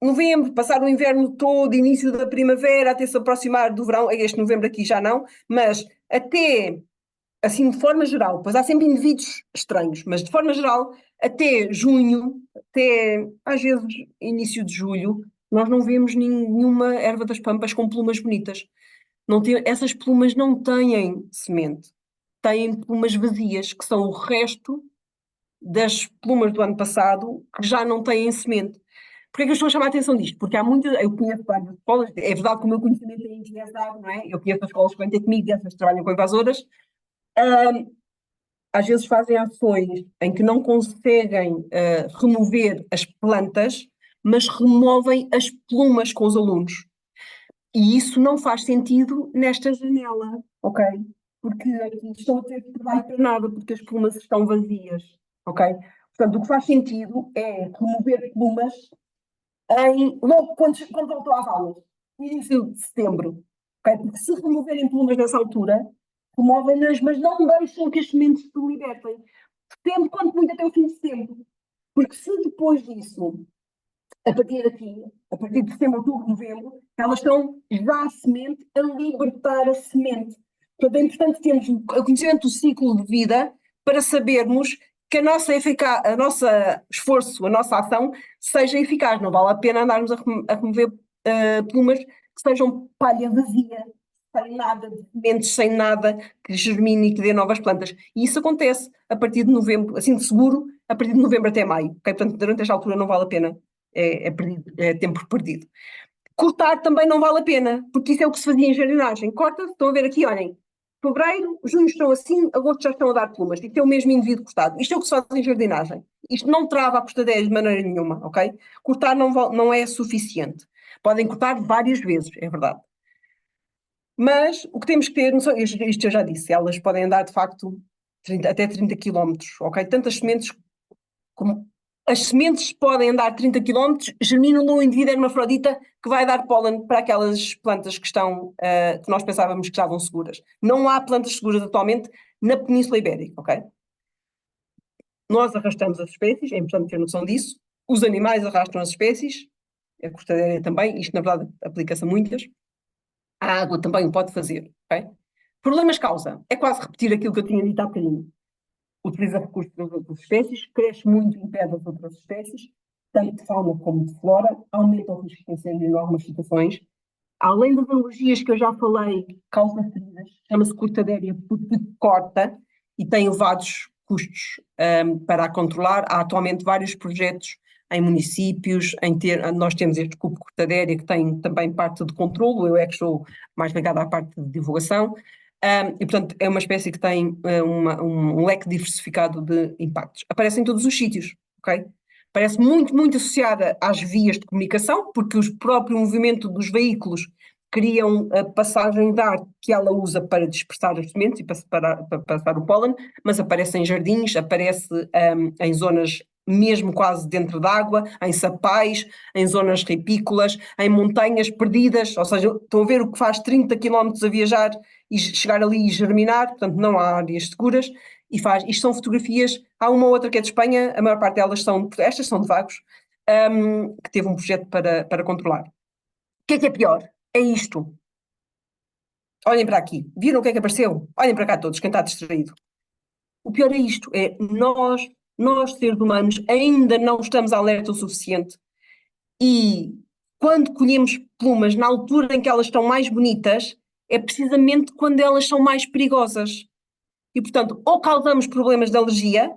[SPEAKER 2] novembro, passar o inverno todo, início da primavera, até se aproximar do verão, este novembro aqui já não, mas até, assim, de forma geral, pois há sempre indivíduos estranhos, mas de forma geral, até junho, até às vezes início de julho, nós não vemos nenhuma erva das pampas com plumas bonitas. Não tem, essas plumas não têm semente, têm plumas vazias, que são o resto das plumas do ano passado que já não têm semente. Porquê é que eu estou a chamar a atenção disto? Porque há muitas, eu conheço várias escolas, é verdade que o meu conhecimento é enviesado, não é? Eu conheço as escolas que vêm ter comigo, essas que trabalham com invasoras, às vezes fazem ações em que não conseguem remover as plantas, mas removem as plumas com os alunos. E isso não faz sentido nesta janela, ok? Porque aqui estão a ter trabalho para nada, porque as plumas estão vazias, ok? Portanto, o que faz sentido é remover plumas logo quando voltou às aulas, início de setembro, ok? Porque se removerem plumas nessa altura, removem-nas, mas não deixam que as sementes se libertem. Setembro, quanto muito até o fim de setembro. Porque se depois disso a partir daqui, a partir de setembro, outubro, novembro, elas estão já a semente a libertar a semente. Portanto, é importante termos o conhecimento do ciclo de vida para sabermos que a nossa esforço, a nossa ação seja eficaz. Não vale a pena andarmos a remover plumas que sejam palha vazia, sem nada de sementes, sem nada que germine e que dê novas plantas. E isso acontece a partir de novembro, assim de seguro, a partir de novembro até maio. Okay? Portanto, durante esta altura não vale a pena é tempo perdido. Cortar também não vale a pena, porque isso é o que se fazia em jardinagem. Corta, estão a ver aqui, olhem, fevereiro, junho estão assim, agosto já estão a dar plumas, e tem o mesmo indivíduo cortado. Isto é o que se faz em jardinagem. Isto não trava a cortadeira de maneira nenhuma, ok? Cortar não é suficiente. Podem cortar várias vezes, é verdade. Mas o que temos que ter, isto eu já disse, elas podem andar de facto até 30 quilómetros, ok? Tantas sementes como as sementes podem andar 30 quilómetros, germinam num indivíduo hermafrodita que vai dar pólen para aquelas plantas que estão, que nós pensávamos que estavam seguras. Não há plantas seguras atualmente na Península Ibérica, ok? Nós arrastamos as espécies, é importante ter noção disso. Os animais arrastam as espécies, a cortadeira também, isto na verdade aplica-se a muitas. A água também o pode fazer. Ok? Problemas causa. É quase repetir aquilo que eu tinha dito há bocadinho. Utiliza recursos das outras espécies, cresce muito e impede as outras espécies, tanto de fauna como de flora, aumenta o risco de incêndio em algumas situações. Além das alergias que eu já falei, causa feridas, chama-se cortadéria porque corta e tem elevados custos para a controlar. Há atualmente vários projetos em municípios, nós temos este cubo cortadéria que tem também parte de controlo, eu é que estou mais ligada à parte de divulgação, e portanto é uma espécie que tem um leque diversificado de impactos. Aparece em todos os sítios, ok? Parece muito, muito associada às vias de comunicação, porque o próprio movimento dos veículos criam a passagem de ar que ela usa para dispersar as sementes e para passar o pólen, mas aparece em jardins, aparece em zonas mesmo quase dentro d'água, em sapais, em zonas ripícolas, em montanhas perdidas, ou seja, estão a ver o que faz 30 quilómetros a viajar e chegar ali e germinar, portanto não há áreas seguras, isto são fotografias, há uma outra que é de Espanha, a maior parte delas estas são de Vagos, que teve um projeto para controlar. O que é pior? É isto. Olhem para aqui. Viram o que é que apareceu? Olhem para cá todos, quem está distraído. O pior é isto, é nós seres humanos ainda não estamos alerta o suficiente e quando colhemos plumas na altura em que elas estão mais bonitas, é precisamente quando elas são mais perigosas. E, portanto, ou causamos problemas de alergia,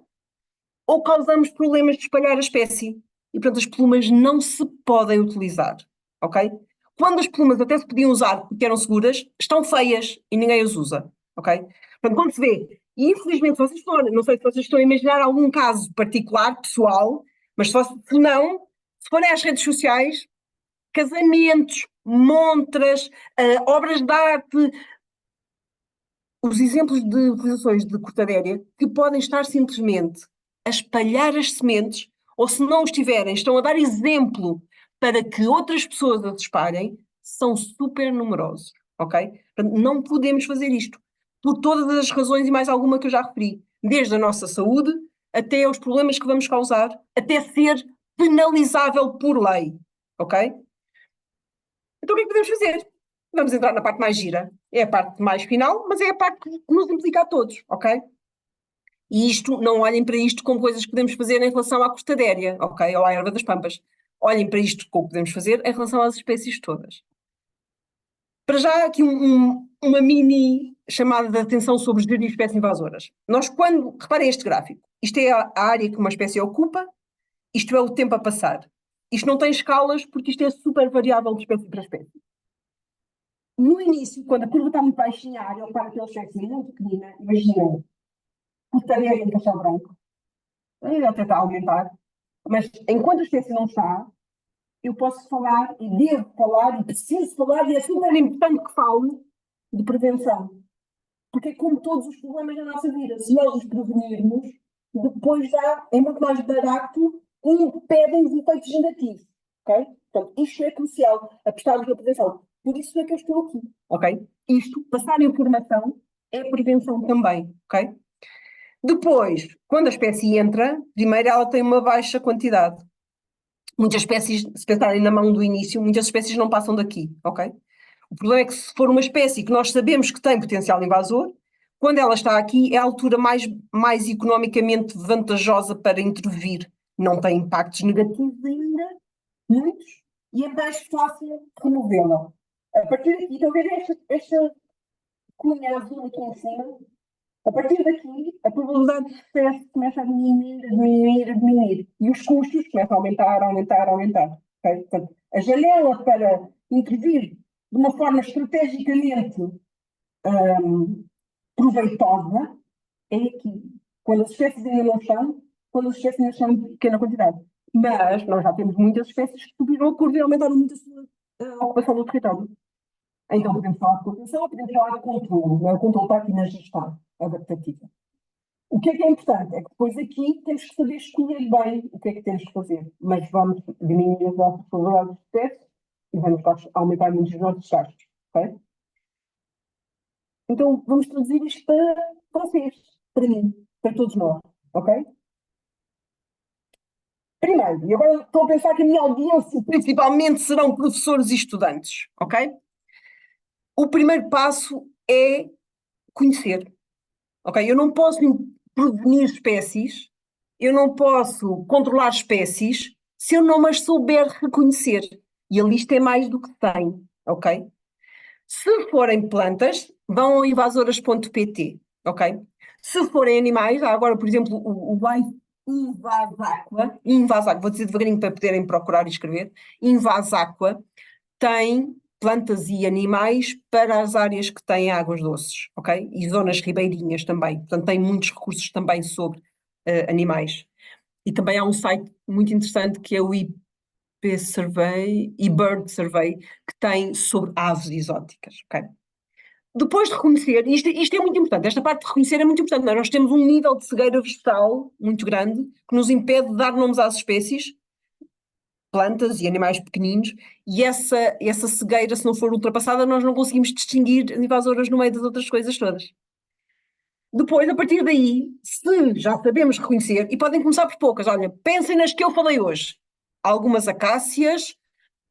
[SPEAKER 2] ou causamos problemas de espalhar a espécie. E, portanto, as plumas não se podem utilizar, ok? Quando as plumas até se podiam usar porque eram seguras, estão feias e ninguém as usa, ok? Portanto, quando se vê, e infelizmente vocês estão, não sei se vocês estão a imaginar algum caso particular, pessoal, mas se não, se forem às redes sociais, casamentos, montras, obras de arte, os exemplos de utilizações de cortadéria que podem estar simplesmente a espalhar as sementes, ou se não estiverem, estão a dar exemplo para que outras pessoas as espalhem, são super numerosos, ok? Portanto, não podemos fazer isto, por todas as razões e mais alguma que eu já referi, desde a nossa saúde até aos problemas que vamos causar, até ser penalizável por lei, ok? Então o que é que podemos fazer? Vamos entrar na parte mais gira. É a parte mais final, mas é a parte que nos implica a todos, ok? E isto, não olhem para isto como coisas que podemos fazer em relação à costadéria, ok? Ou à erva das pampas. Olhem para isto como podemos fazer em relação às espécies todas. Para já, aqui uma mini chamada de atenção sobre gerir espécies invasoras. Nós, quando. Reparem este gráfico. Isto é a área que uma espécie ocupa, isto é o tempo a passar. Isto não tem escalas porque isto é super variável de espécie para espécie. No início, quando a curva está muito baixinha, a área para aquele espécie muito pequenina, imaginem, cortaria em castelo branco, ele até está a aumentar, mas enquanto a espécie não está, eu posso falar e devo falar e preciso falar e é super importante que fale de prevenção. Porque é como todos os problemas da nossa vida, se nós os prevenirmos, depois já é muito mais barato e impedem os efeitos negativos. Ok? Portanto, isto é crucial, apostarmos na prevenção. Por isso é que eu estou aqui. Ok? Isto, passar informação, é prevenção também. Ok? Depois, quando a espécie entra, primeiro ela tem uma baixa quantidade. Muitas espécies, se pensarem na mão do início, muitas espécies não passam daqui, ok? O problema é que se for uma espécie que nós sabemos que tem potencial invasor, quando ela está aqui é a altura mais economicamente vantajosa para intervir. Não tem impactos negativos ainda, muitos, e é mais fácil removê-la. A partir daqui, estão a ver esta cunha azul aqui em cima? A partir daqui, a probabilidade de sucesso começa a diminuir, a diminuir, a diminuir. E os custos começam a aumentar, aumentar, aumentar. Okay? Portanto, a janela para intervir de uma forma estrategicamente proveitosa é aqui. Quando as espécies ainda não estão, quando as espécies ainda estão em pequena quantidade. Mas nós já temos muitas espécies que subiram a curva e aumentaram muito a sua ocupação do território. Então podemos falar de proteção, podemos falar de controle. O controle está aqui na gestão adaptativa. O que é importante? É que depois aqui temos que saber escolher bem o que é que temos que fazer. Mas vamos diminuir as nossas probabilidades de sucesso e vamos aumentar muito os nossos gastos. Okay? Então vamos traduzir isto para vocês, para mim, para todos nós. Ok? Primeiro, e agora estou a pensar que a minha audiência principalmente serão professores e estudantes. Ok? o primeiro passo é conhecer, ok? Eu não posso prevenir espécies, eu não posso controlar espécies se eu não as souber reconhecer. E a lista é mais do que 100, ok? Se forem plantas, vão ao invasoras.pt, ok? Se forem animais, há agora, por exemplo, o Invasaqua, vou dizer devagarinho para poderem procurar e escrever, Invasaqua tem plantas e animais para as áreas que têm águas doces, ok? E zonas ribeirinhas também, portanto tem muitos recursos também sobre animais. E também há um site muito interessante que é o IP Survey e Bird Survey, que tem sobre aves exóticas, ok? Depois de reconhecer, isto é muito importante, esta parte de reconhecer é muito importante, nós temos um nível de cegueira vegetal muito grande que nos impede de dar nomes às espécies, plantas e animais pequeninos, e essa cegueira, se não for ultrapassada, nós não conseguimos distinguir invasoras no meio das outras coisas todas. Depois, a partir daí, se já sabemos reconhecer, e podem começar por poucas, olha, pensem nas que eu falei hoje. Algumas acácias,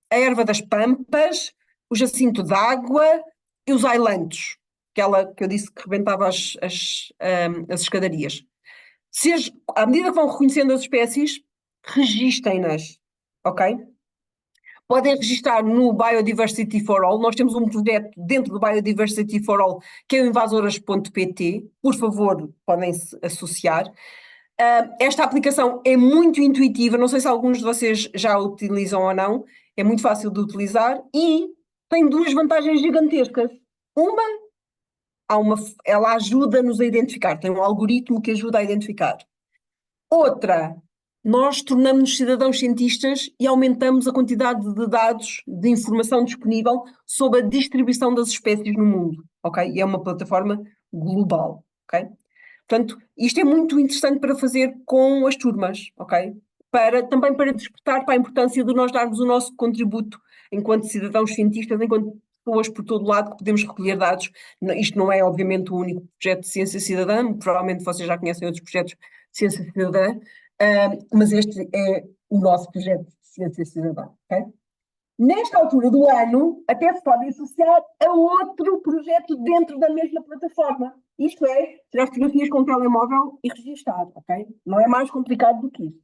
[SPEAKER 2] a erva das pampas, o jacinto d'água e os ailantos, aquela que eu disse que rebentava as escadarias. À medida que vão reconhecendo as espécies, registem-nas, ok? Podem registar no Biodiversity for All. Nós temos um projeto dentro do Biodiversity for All, que é o invasoras.pt. Por favor, podem se associar. Esta aplicação é muito intuitiva, não sei se alguns de vocês já a utilizam ou não, é muito fácil de utilizar e tem duas vantagens gigantescas. Uma, ela ajuda-nos a identificar, tem um algoritmo que ajuda a identificar. Outra, nós tornamos-nos cidadãos cientistas e aumentamos a quantidade de dados, de informação disponível sobre a distribuição das espécies no mundo, ok? E é uma plataforma global, ok? Portanto, isto é muito interessante para fazer com as turmas, ok? Também para despertar para a importância de nós darmos o nosso contributo enquanto cidadãos cientistas, enquanto pessoas por todo lado que podemos recolher dados. Isto não é, obviamente, o único projeto de ciência cidadã, provavelmente vocês já conhecem outros projetos de ciência cidadã, mas este é o nosso projeto de ciência cidadã, ok? Nesta altura do ano, até se pode associar a outro projeto dentro da mesma plataforma. Isto é, tirar fotografias com o telemóvel e registar, ok? Não é mais complicado do que isso.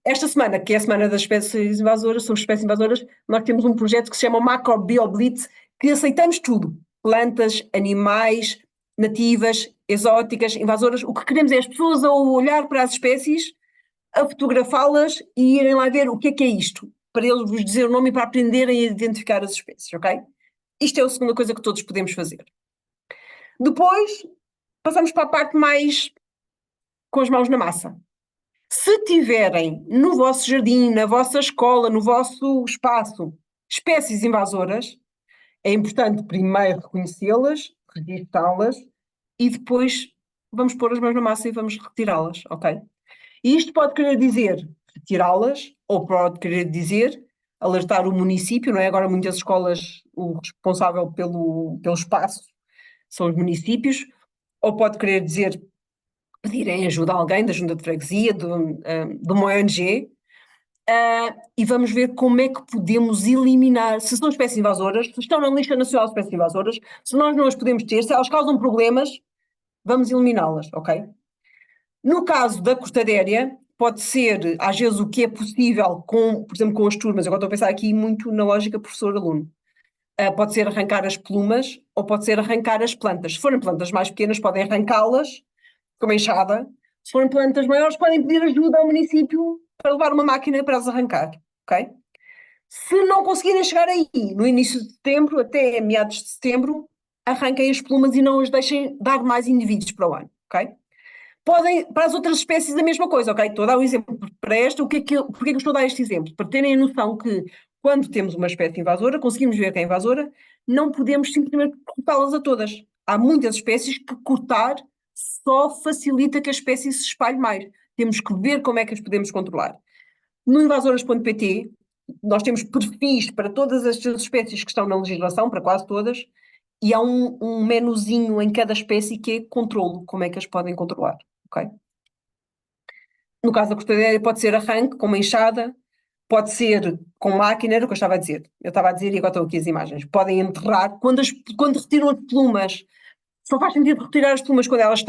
[SPEAKER 2] Esta semana, que é a semana das espécies invasoras, sobre espécies invasoras, nós temos um projeto que se chama MacroBioBlitz, que aceitamos tudo. Plantas, animais, nativas, exóticas, invasoras. O que queremos é as pessoas a olhar para as espécies, a fotografá-las e irem lá ver o que é isto, para eles vos dizer o nome e para aprenderem a identificar as espécies, ok? Isto é a segunda coisa que todos podemos fazer. Depois, passamos para a parte mais com as mãos na massa. Se tiverem no vosso jardim, na vossa escola, no vosso espaço, espécies invasoras, é importante primeiro reconhecê-las, registá-las e depois vamos pôr as mãos na massa e vamos retirá-las, ok? E isto pode querer dizer retirá-las, ou pode querer dizer alertar o município, não é? Agora muitas escolas, o responsável pelo espaço são os municípios, ou pode querer dizer pedirem ajuda a alguém da junta de freguesia, de uma ONG, e vamos ver como é que podemos eliminar, se são espécies invasoras, se estão na lista nacional de espécies invasoras, se nós não as podemos ter, se elas causam problemas, vamos eliminá-las, ok? No caso da cortadéria, pode ser, às vezes, o que é possível, por exemplo, com as turmas, agora estou a pensar aqui muito na lógica professor-aluno. Pode ser arrancar as plumas ou pode ser arrancar as plantas. Se forem plantas mais pequenas, podem arrancá-las com uma enxada. Se forem plantas maiores, podem pedir ajuda ao município para levar uma máquina para as arrancar, ok? Se não conseguirem chegar aí, no início de setembro, até meados de setembro, arranquem as plumas e não as deixem dar mais indivíduos para o ano, ok? Podem, para as outras espécies, a mesma coisa, ok? Estou a dar um exemplo para esta, porquê que eu estou a dar este exemplo? Para terem a noção que, quando temos uma espécie invasora, conseguimos ver que é invasora, não podemos simplesmente cortá-las a todas. Há muitas espécies que cortar só facilita que a espécie se espalhe mais. Temos que ver como é que as podemos controlar. No invasoras.pt, nós temos perfis para todas as espécies que estão na legislação, para quase todas, e há um menuzinho em cada espécie que é controlo, como é que as podem controlar. Okay? No caso da cortadeira pode ser arranque com uma enxada, Pode ser com máquina, era o que eu estava a dizer. Eu estava a dizer e agora estão aqui as imagens. Podem enterrar, quando retiram as plumas, só faz sentido retirar as plumas quando elas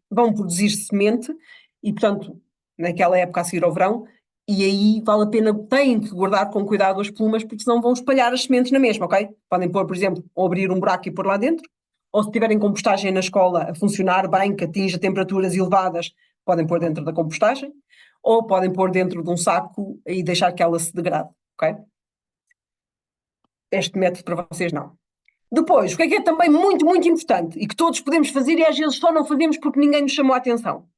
[SPEAKER 2] vão produzir semente, e portanto, naquela época a seguir ao verão, e aí vale a pena, têm de guardar com cuidado as plumas, porque senão vão espalhar as sementes na mesma, ok? Podem pôr, por exemplo, ou abrir um buraco e pôr lá dentro, ou se tiverem compostagem na escola a funcionar bem, que atinja temperaturas elevadas, podem pôr dentro da compostagem, ou podem pôr dentro de um saco e deixar que ela se degrade, ok? Este método para vocês não. Depois, o que é também muito, muito importante e que todos podemos fazer e às vezes só não fazemos porque ninguém nos chamou a atenção?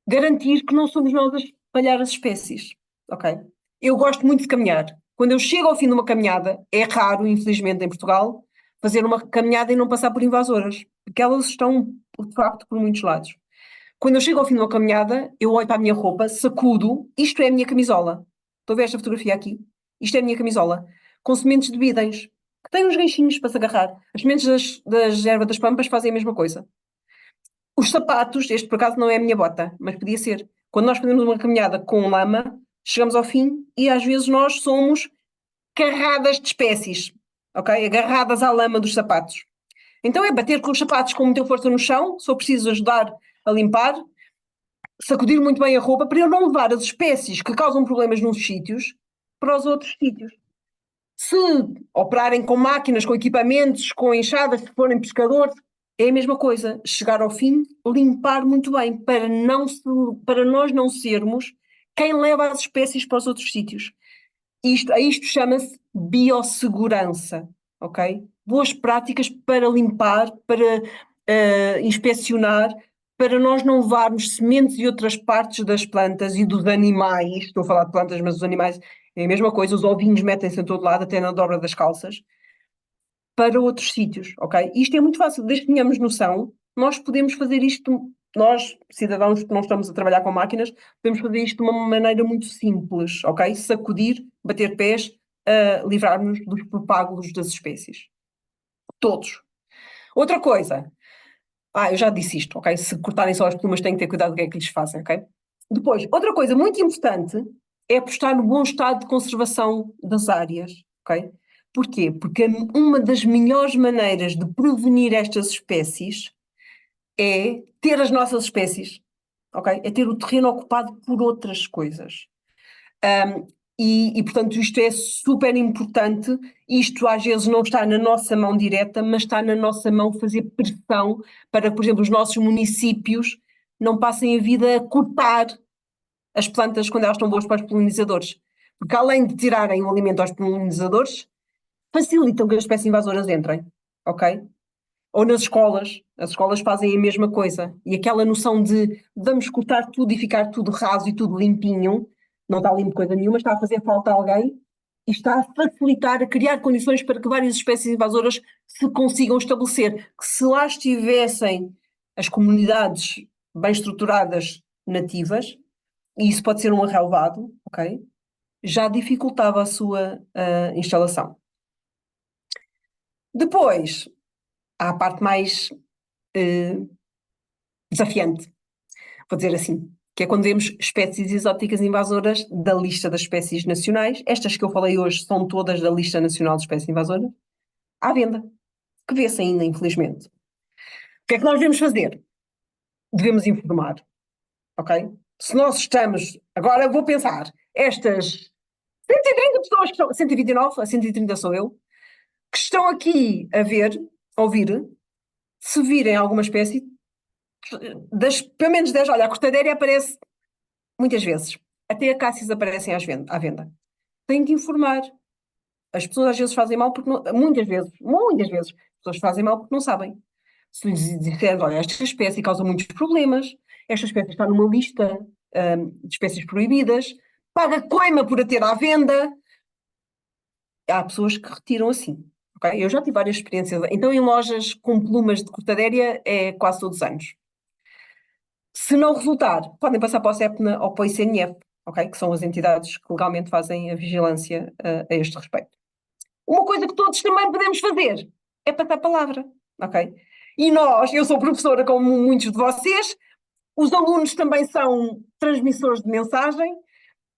[SPEAKER 2] Garantir que não somos nós a espalhar as espécies, ok? Eu gosto muito de caminhar. Quando eu chego ao fim de uma caminhada, é raro, infelizmente, em Portugal, fazer uma caminhada e não passar por invasoras, porque elas estão, de facto, por muitos lados. Quando eu chego ao fim de uma caminhada, eu olho para a minha roupa, sacudo, isto é a minha camisola. Estou a ver esta fotografia aqui? Isto é a minha camisola. Com sementes de bidens, que têm uns ganchinhos para se agarrar. As sementes das ervas das pampas fazem a mesma coisa. Os sapatos, este por acaso não é a minha bota, mas podia ser. Quando nós fazemos uma caminhada com lama, chegamos ao fim e às vezes nós somos carradas de espécies, ok? Agarradas à lama dos sapatos. Então é bater com os sapatos com muita força no chão, se eu preciso ajudar a limpar, sacudir muito bem a roupa para eu não levar as espécies que causam problemas nos sítios para os outros sítios. Se operarem com máquinas, com equipamentos, com enxadas, se forem pescadores, é a mesma coisa. Chegar ao fim, limpar muito bem, para nós não sermos quem leva as espécies para os outros sítios. Isto chama-se biossegurança, ok? Boas práticas para limpar, para inspecionar, para nós não levarmos sementes e outras partes das plantas e dos animais, estou a falar de plantas, mas os animais é a mesma coisa, os ovinhos metem-se em todo lado, até na dobra das calças, para outros sítios, ok? Isto é muito fácil, desde que tenhamos noção, nós podemos fazer isto, nós, cidadãos que não estamos a trabalhar com máquinas, podemos fazer isto de uma maneira muito simples, ok? Sacudir, bater pés, livrar-nos dos propágulos das espécies. Todos. Outra coisa, eu já disse isto, ok? Se cortarem só as plumas têm que ter cuidado do que é que lhes fazem, ok? Depois, outra coisa muito importante é apostar no bom estado de conservação das áreas, ok? Porquê? Porque uma das melhores maneiras de prevenir estas espécies é ter as nossas espécies, ok? É ter o terreno ocupado por outras coisas. Portanto, isto é super importante. Isto às vezes não está na nossa mão direta, mas está na nossa mão fazer pressão para, por exemplo, os nossos municípios não passem a vida a cortar as plantas quando elas estão boas para os polinizadores. Porque além de tirarem o alimento aos polinizadores, facilitam que as espécies invasoras entrem, ok? Ou nas escolas, as escolas fazem a mesma coisa. E aquela noção de vamos cortar tudo e ficar tudo raso e tudo limpinho, não está limpo coisa nenhuma, está a fazer falta a alguém e está a facilitar, a criar condições para que várias espécies invasoras se consigam estabelecer. Que se lá estivessem as comunidades bem estruturadas nativas, e isso pode ser um arrelvado, ok? Já dificultava a sua instalação. Depois, há a parte mais desafiante, vou dizer assim, que é quando vemos espécies exóticas invasoras da lista das espécies nacionais. Estas que eu falei hoje são todas da lista nacional de espécies invasoras, à venda, que vê-se ainda, infelizmente. O que é que nós devemos fazer? Devemos informar, ok? Se nós estamos, agora vou pensar, estas 130 pessoas que estão, 129, a 130 sou eu, que estão aqui a ouvir, se virem alguma espécie, pelo menos 10, olha, a cortadeira aparece muitas vezes. Até a Cassis aparecem à venda. Têm que informar. As pessoas às vezes fazem mal porque não, muitas vezes, as pessoas fazem mal porque não sabem. Se lhes disserem, olha, esta espécie causa muitos problemas, esta espécie está numa lista de espécies proibidas, paga coima por a ter à venda. Há pessoas que retiram assim. Okay? Eu já tive várias experiências. Então, em lojas com plumas de cortadéria é quase todos os anos. Se não resultar, podem passar para o CEPNA ou para o ICNF, okay? Que são as entidades que legalmente fazem a vigilância a este respeito. Uma coisa que todos também podemos fazer é passar a palavra, ok? E nós, eu sou professora como muitos de vocês, os alunos também são transmissores de mensagem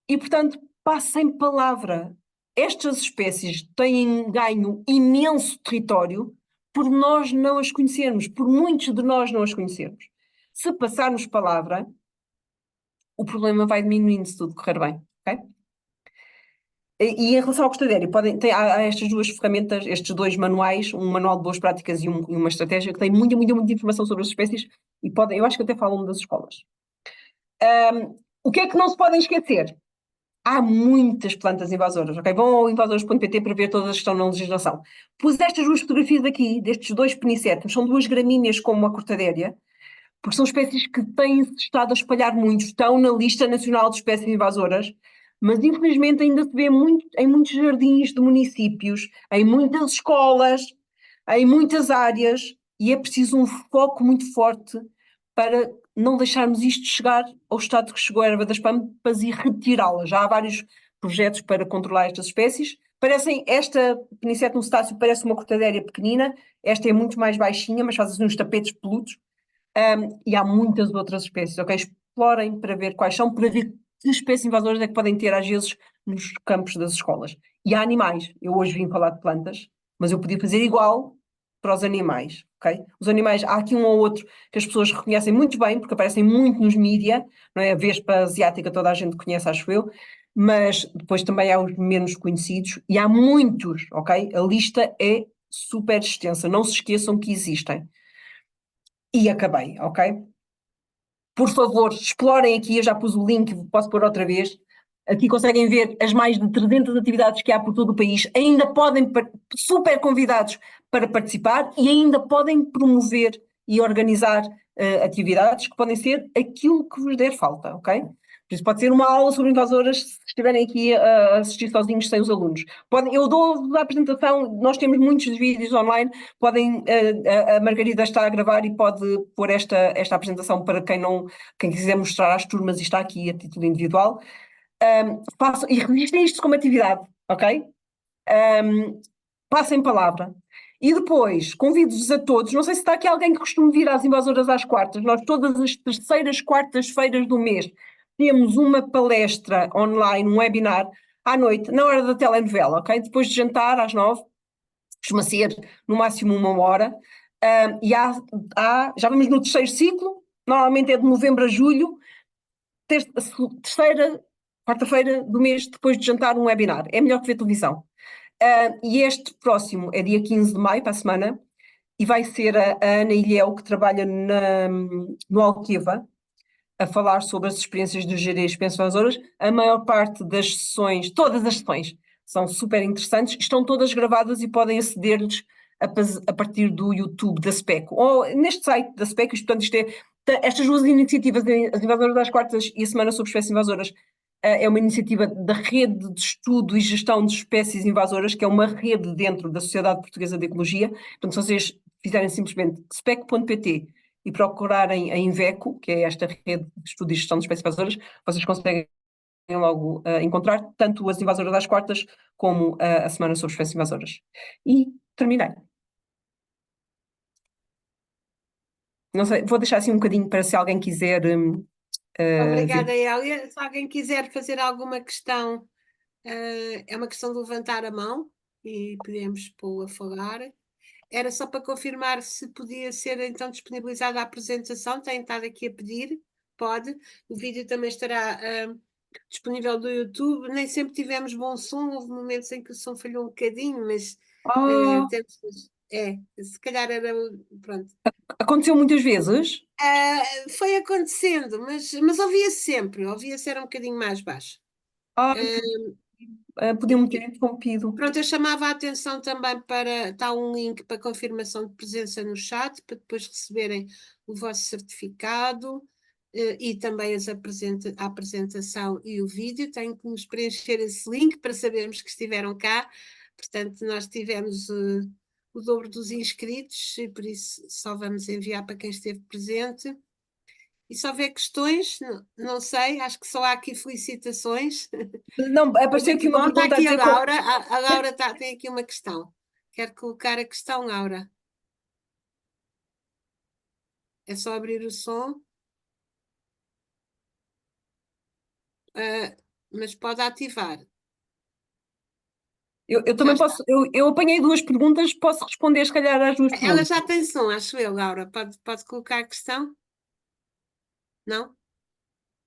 [SPEAKER 2] e, portanto, Passem palavra. Estas espécies têm ganho imenso território por nós não as conhecermos, por muitos de nós não as conhecermos. Se passarmos palavra, o problema vai diminuindo se tudo correr bem, ok? E em relação ao custodário, há estas duas ferramentas, estes dois manuais, um manual de boas práticas e uma estratégia, que tem muita, muita, muita informação sobre as espécies e eu acho que até falam das escolas. O que é que não se podem esquecer? Há muitas plantas invasoras, ok? Vão ao invasores.pt para ver todas as que estão na legislação. Pus estas duas fotografias aqui, destes dois penicétumos, são duas gramíneas como a cortadéria, porque são espécies que têm estado a espalhar muito, estão na lista nacional de espécies invasoras, mas infelizmente ainda se vê muito, em muitos jardins de municípios, em muitas escolas, em muitas áreas, e é preciso um foco muito forte para não deixarmos isto chegar ao estado que chegou a erva das pampas e retirá-la. Já há vários projetos para controlar estas espécies. Esta Penicetum cetáceo parece uma cortadéria pequenina, esta é muito mais baixinha, mas faz assim uns tapetes peludos. E há muitas outras espécies, ok? Explorem para ver quais são, para ver que espécies invasoras é que podem ter, às vezes, nos campos das escolas. E há animais. Eu hoje vim falar de plantas, mas eu podia fazer igual para os animais, ok? Os animais, há aqui um ou outro que as pessoas reconhecem muito bem, porque aparecem muito nos mídia, não é? A vespa asiática toda a gente conhece, acho eu, mas depois também há os menos conhecidos, e há muitos, ok? A lista é super extensa, não se esqueçam que existem. E acabei, ok? Por favor, explorem aqui, eu já pus o link, posso pôr outra vez. Aqui conseguem ver as mais de 300 atividades que há por todo o país. Ainda podem, super convidados para participar e ainda podem promover e organizar atividades que podem ser aquilo que vos der falta, ok? Por isso pode ser uma aula sobre invasoras se estiverem aqui a assistir sozinhos sem os alunos. Eu dou a apresentação, nós temos muitos vídeos online, a Margarida está a gravar e pode pôr esta apresentação para quem quiser mostrar às turmas, e está aqui a título individual. E registrem isto como atividade, ok? Passem palavra. E depois, convido-vos a todos, não sei se está aqui alguém que costuma vir às invasoras às quartas, nós todas as terceiras quartas-feiras do mês temos uma palestra online, um webinar, à noite, na hora da telenovela, ok? Depois de jantar, às 9, costuma ser no máximo 1 hora, e já vamos no terceiro ciclo, normalmente é de novembro a julho, terceira, quarta-feira do mês, depois de jantar, um webinar. É melhor que ver televisão. E este próximo é dia 15 de maio, para a semana, e vai ser a Ana Ilhéu, que trabalha no Alqueva, a falar sobre as experiências do GD e experiências horas. A maior parte das sessões, todas as sessões, são super interessantes, estão todas gravadas e podem aceder-lhes a partir do YouTube da SPECO, ou neste site da SPECO. Portanto, estas duas iniciativas, as Invasoras das Quartas e a Semana sobre Espécies Invasoras, é uma iniciativa da Rede de Estudo e Gestão de Espécies Invasoras, que é uma rede dentro da Sociedade Portuguesa de Ecologia. Portanto, se vocês fizerem simplesmente spec.pt e procurarem a Inveco, que é esta rede de estudo e gestão de espécies invasoras, vocês conseguem logo encontrar tanto as invasoras às quartas como a Semana sobre Espécies Invasoras. E terminei. Não sei, vou deixar assim um bocadinho para se alguém quiser
[SPEAKER 1] Obrigada,
[SPEAKER 2] ver.
[SPEAKER 1] Hélia. Se alguém quiser fazer alguma questão, é uma questão de levantar a mão e podemos pô-la a falar. Era só para confirmar se podia ser então disponibilizada a apresentação. Tem estado aqui a pedir, pode. O vídeo também estará disponível no YouTube. Nem sempre tivemos bom som, houve momentos em que o som falhou um bocadinho, mas
[SPEAKER 2] Oh,
[SPEAKER 1] se calhar era. Pronto.
[SPEAKER 2] aconteceu muitas vezes.
[SPEAKER 1] Foi acontecendo, mas ouvia-se era um bocadinho mais baixo.
[SPEAKER 2] Ah, podiam-me ter
[SPEAKER 1] E,
[SPEAKER 2] interrompido.
[SPEAKER 1] pronto, eu chamava a atenção também para está um link para confirmação de presença no chat, para depois receberem o vosso certificado e também a apresentação e o vídeo. Tenho que nos preencher esse link para sabermos que estiveram cá. Portanto, nós tivemos o dobro dos inscritos e por isso só vamos enviar para quem esteve presente. E se houver questões, não sei, acho que só há aqui felicitações.
[SPEAKER 2] Não, apareceu aqui
[SPEAKER 1] Muito
[SPEAKER 2] uma
[SPEAKER 1] bom, está
[SPEAKER 2] pergunta a
[SPEAKER 1] aqui a
[SPEAKER 2] dizer
[SPEAKER 1] Laura. A Laura tem aqui uma questão. Quero colocar a questão, Laura. É só abrir o som. mas pode ativar.
[SPEAKER 2] Eu
[SPEAKER 1] Já
[SPEAKER 2] também
[SPEAKER 1] está.
[SPEAKER 2] posso, eu apanhei duas perguntas, posso responder se calhar às duas
[SPEAKER 1] Ela
[SPEAKER 2] perguntas.
[SPEAKER 1] já tem som, acho eu, Laura. Pode colocar a questão? Não?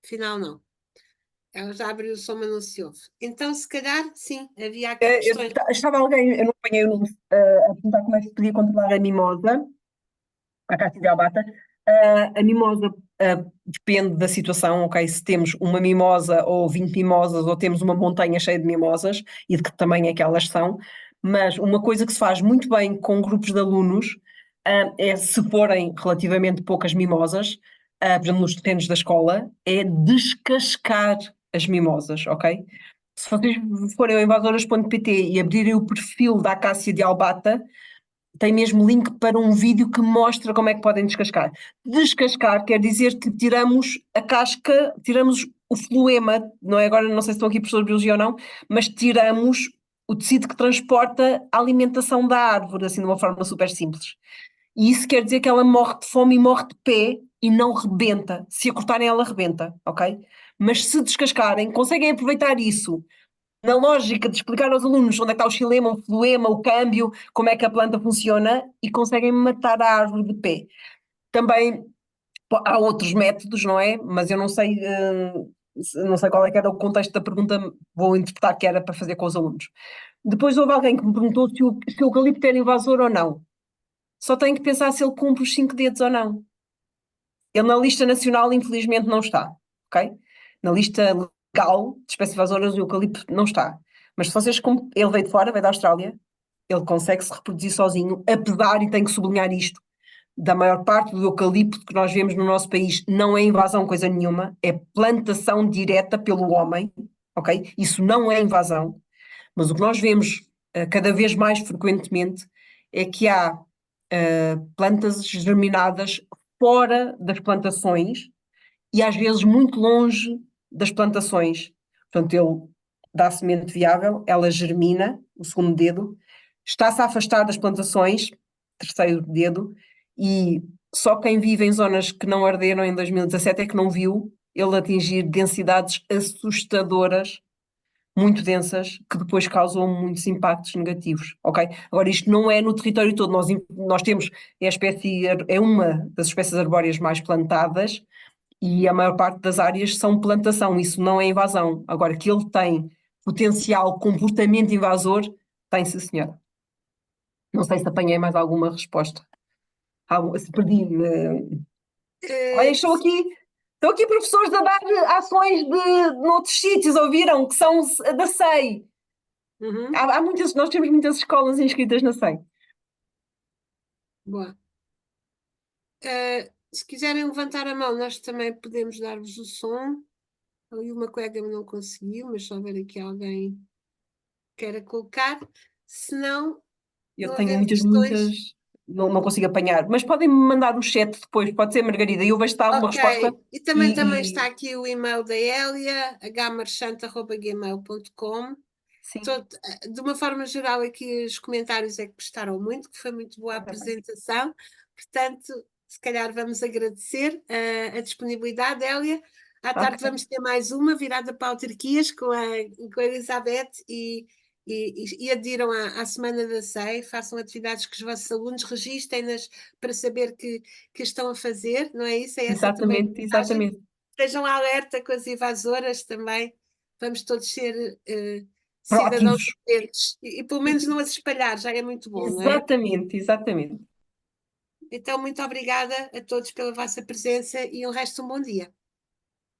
[SPEAKER 1] Afinal, não. Ela já abriu o som, mas não se ouve. Então, se calhar, sim, havia aqui questões.
[SPEAKER 2] Estava alguém, eu não apanhei o nome, a perguntar como é que se podia controlar a mimosa, a Cássia de Albata. A mimosa depende da situação, ok? Se temos uma mimosa ou 20 mimosas, ou temos uma montanha cheia de mimosas, e de que tamanho é que elas são. Mas uma coisa que se faz muito bem com grupos de alunos, é se forem relativamente poucas mimosas, por exemplo, nos terrenos da escola, é descascar as mimosas, ok? Se vocês forem ao invasoras.pt e abrirem o perfil da Acácia de Albata, tem mesmo link para um vídeo que mostra como é que podem descascar. Descascar quer dizer que tiramos a casca, tiramos o floema, não é? Agora não sei se estão aqui professores de biologia ou não, mas tiramos o tecido que transporta a alimentação da árvore, assim de uma forma super simples. E isso quer dizer que ela morre de fome e morre de pé e não rebenta. Se a cortarem, ela rebenta, ok? Mas se descascarem, conseguem aproveitar isso na lógica de explicar aos alunos onde é que está o xilema, o floema, o câmbio, como é que a planta funciona e conseguem matar a árvore de pé. Também há outros métodos, não é? Mas eu não sei, não sei qual é que era o contexto da pergunta, vou interpretar que era para fazer com os alunos. Depois houve alguém que me perguntou se o eucalipto era invasor ou não. Só tenho que pensar se ele cumpre os 5 dedos ou não. Ele na lista nacional, infelizmente, não está, ok? Na lista legal de espécies invasoras, o eucalipto não está. Mas se vocês, ele veio de fora, veio da Austrália, ele consegue se reproduzir sozinho, apesar, e tenho que sublinhar isto, da maior parte do eucalipto que nós vemos no nosso país não é invasão coisa nenhuma, é plantação direta pelo homem, ok? Isso não é invasão, mas o que nós vemos cada vez mais frequentemente é que há plantas germinadas fora das plantações e às vezes muito longe das plantações. Portanto, ele dá a semente viável, ela germina, o segundo dedo, está-se a afastar das plantações, terceiro dedo, e só quem vive em zonas que não arderam em 2017 é que não viu ele atingir densidades assustadoras, muito densas, que depois causam muitos impactos negativos, ok? Agora, isto não é no território todo, nós temos, é uma das espécies arbóreas mais plantadas, e a maior parte das áreas são plantação, isso não é invasão. Agora, que ele tem potencial comportamento invasor, tem, sim, senhora. Não sei se apanhei mais alguma resposta. Se perdi-me. Olha, estou aqui professores a dar ações noutros sítios, ouviram? Que são da SEI.
[SPEAKER 1] Uhum.
[SPEAKER 2] Há muitas, nós temos muitas escolas inscritas na SEI.
[SPEAKER 1] Boa. Se quiserem levantar a mão, nós também podemos dar-vos o som. Ali uma colega não conseguiu, mas se houver aqui alguém que queira colocar. Se não,
[SPEAKER 2] Eu
[SPEAKER 1] não
[SPEAKER 2] tenho
[SPEAKER 1] havendo
[SPEAKER 2] muitas,
[SPEAKER 1] questões.
[SPEAKER 2] não consigo apanhar, mas podem-me mandar um chat depois, pode ser, Margarida, e eu vejo se está alguma
[SPEAKER 1] Ok,
[SPEAKER 2] resposta.
[SPEAKER 1] e também está
[SPEAKER 2] E
[SPEAKER 1] aqui o e-mail da Hélia, hmarchante.gmail.com.
[SPEAKER 2] sim,
[SPEAKER 1] De uma forma geral, aqui os comentários é que gostaram muito, que foi muito boa a
[SPEAKER 2] ainda bem.
[SPEAKER 1] apresentação. Portanto, se calhar vamos agradecer a disponibilidade, Hélia. À tarde
[SPEAKER 2] Ok,
[SPEAKER 1] vamos ter mais uma virada para autarquias com a Elizabeth e adiram à Semana da SEI, façam atividades que os vossos alunos registrem-nas para saber que estão a fazer, não é isso? É essa também
[SPEAKER 2] exatamente,
[SPEAKER 1] a mensagem.
[SPEAKER 2] exatamente.
[SPEAKER 1] Estejam alerta com as invasoras também. Vamos todos ser cidadãos
[SPEAKER 2] Proativos.
[SPEAKER 1] prudentes e pelo menos não as espalhar, já é muito bom, não é?
[SPEAKER 2] Exatamente, exatamente.
[SPEAKER 1] Então, muito obrigada a todos pela vossa presença e o resto um bom dia.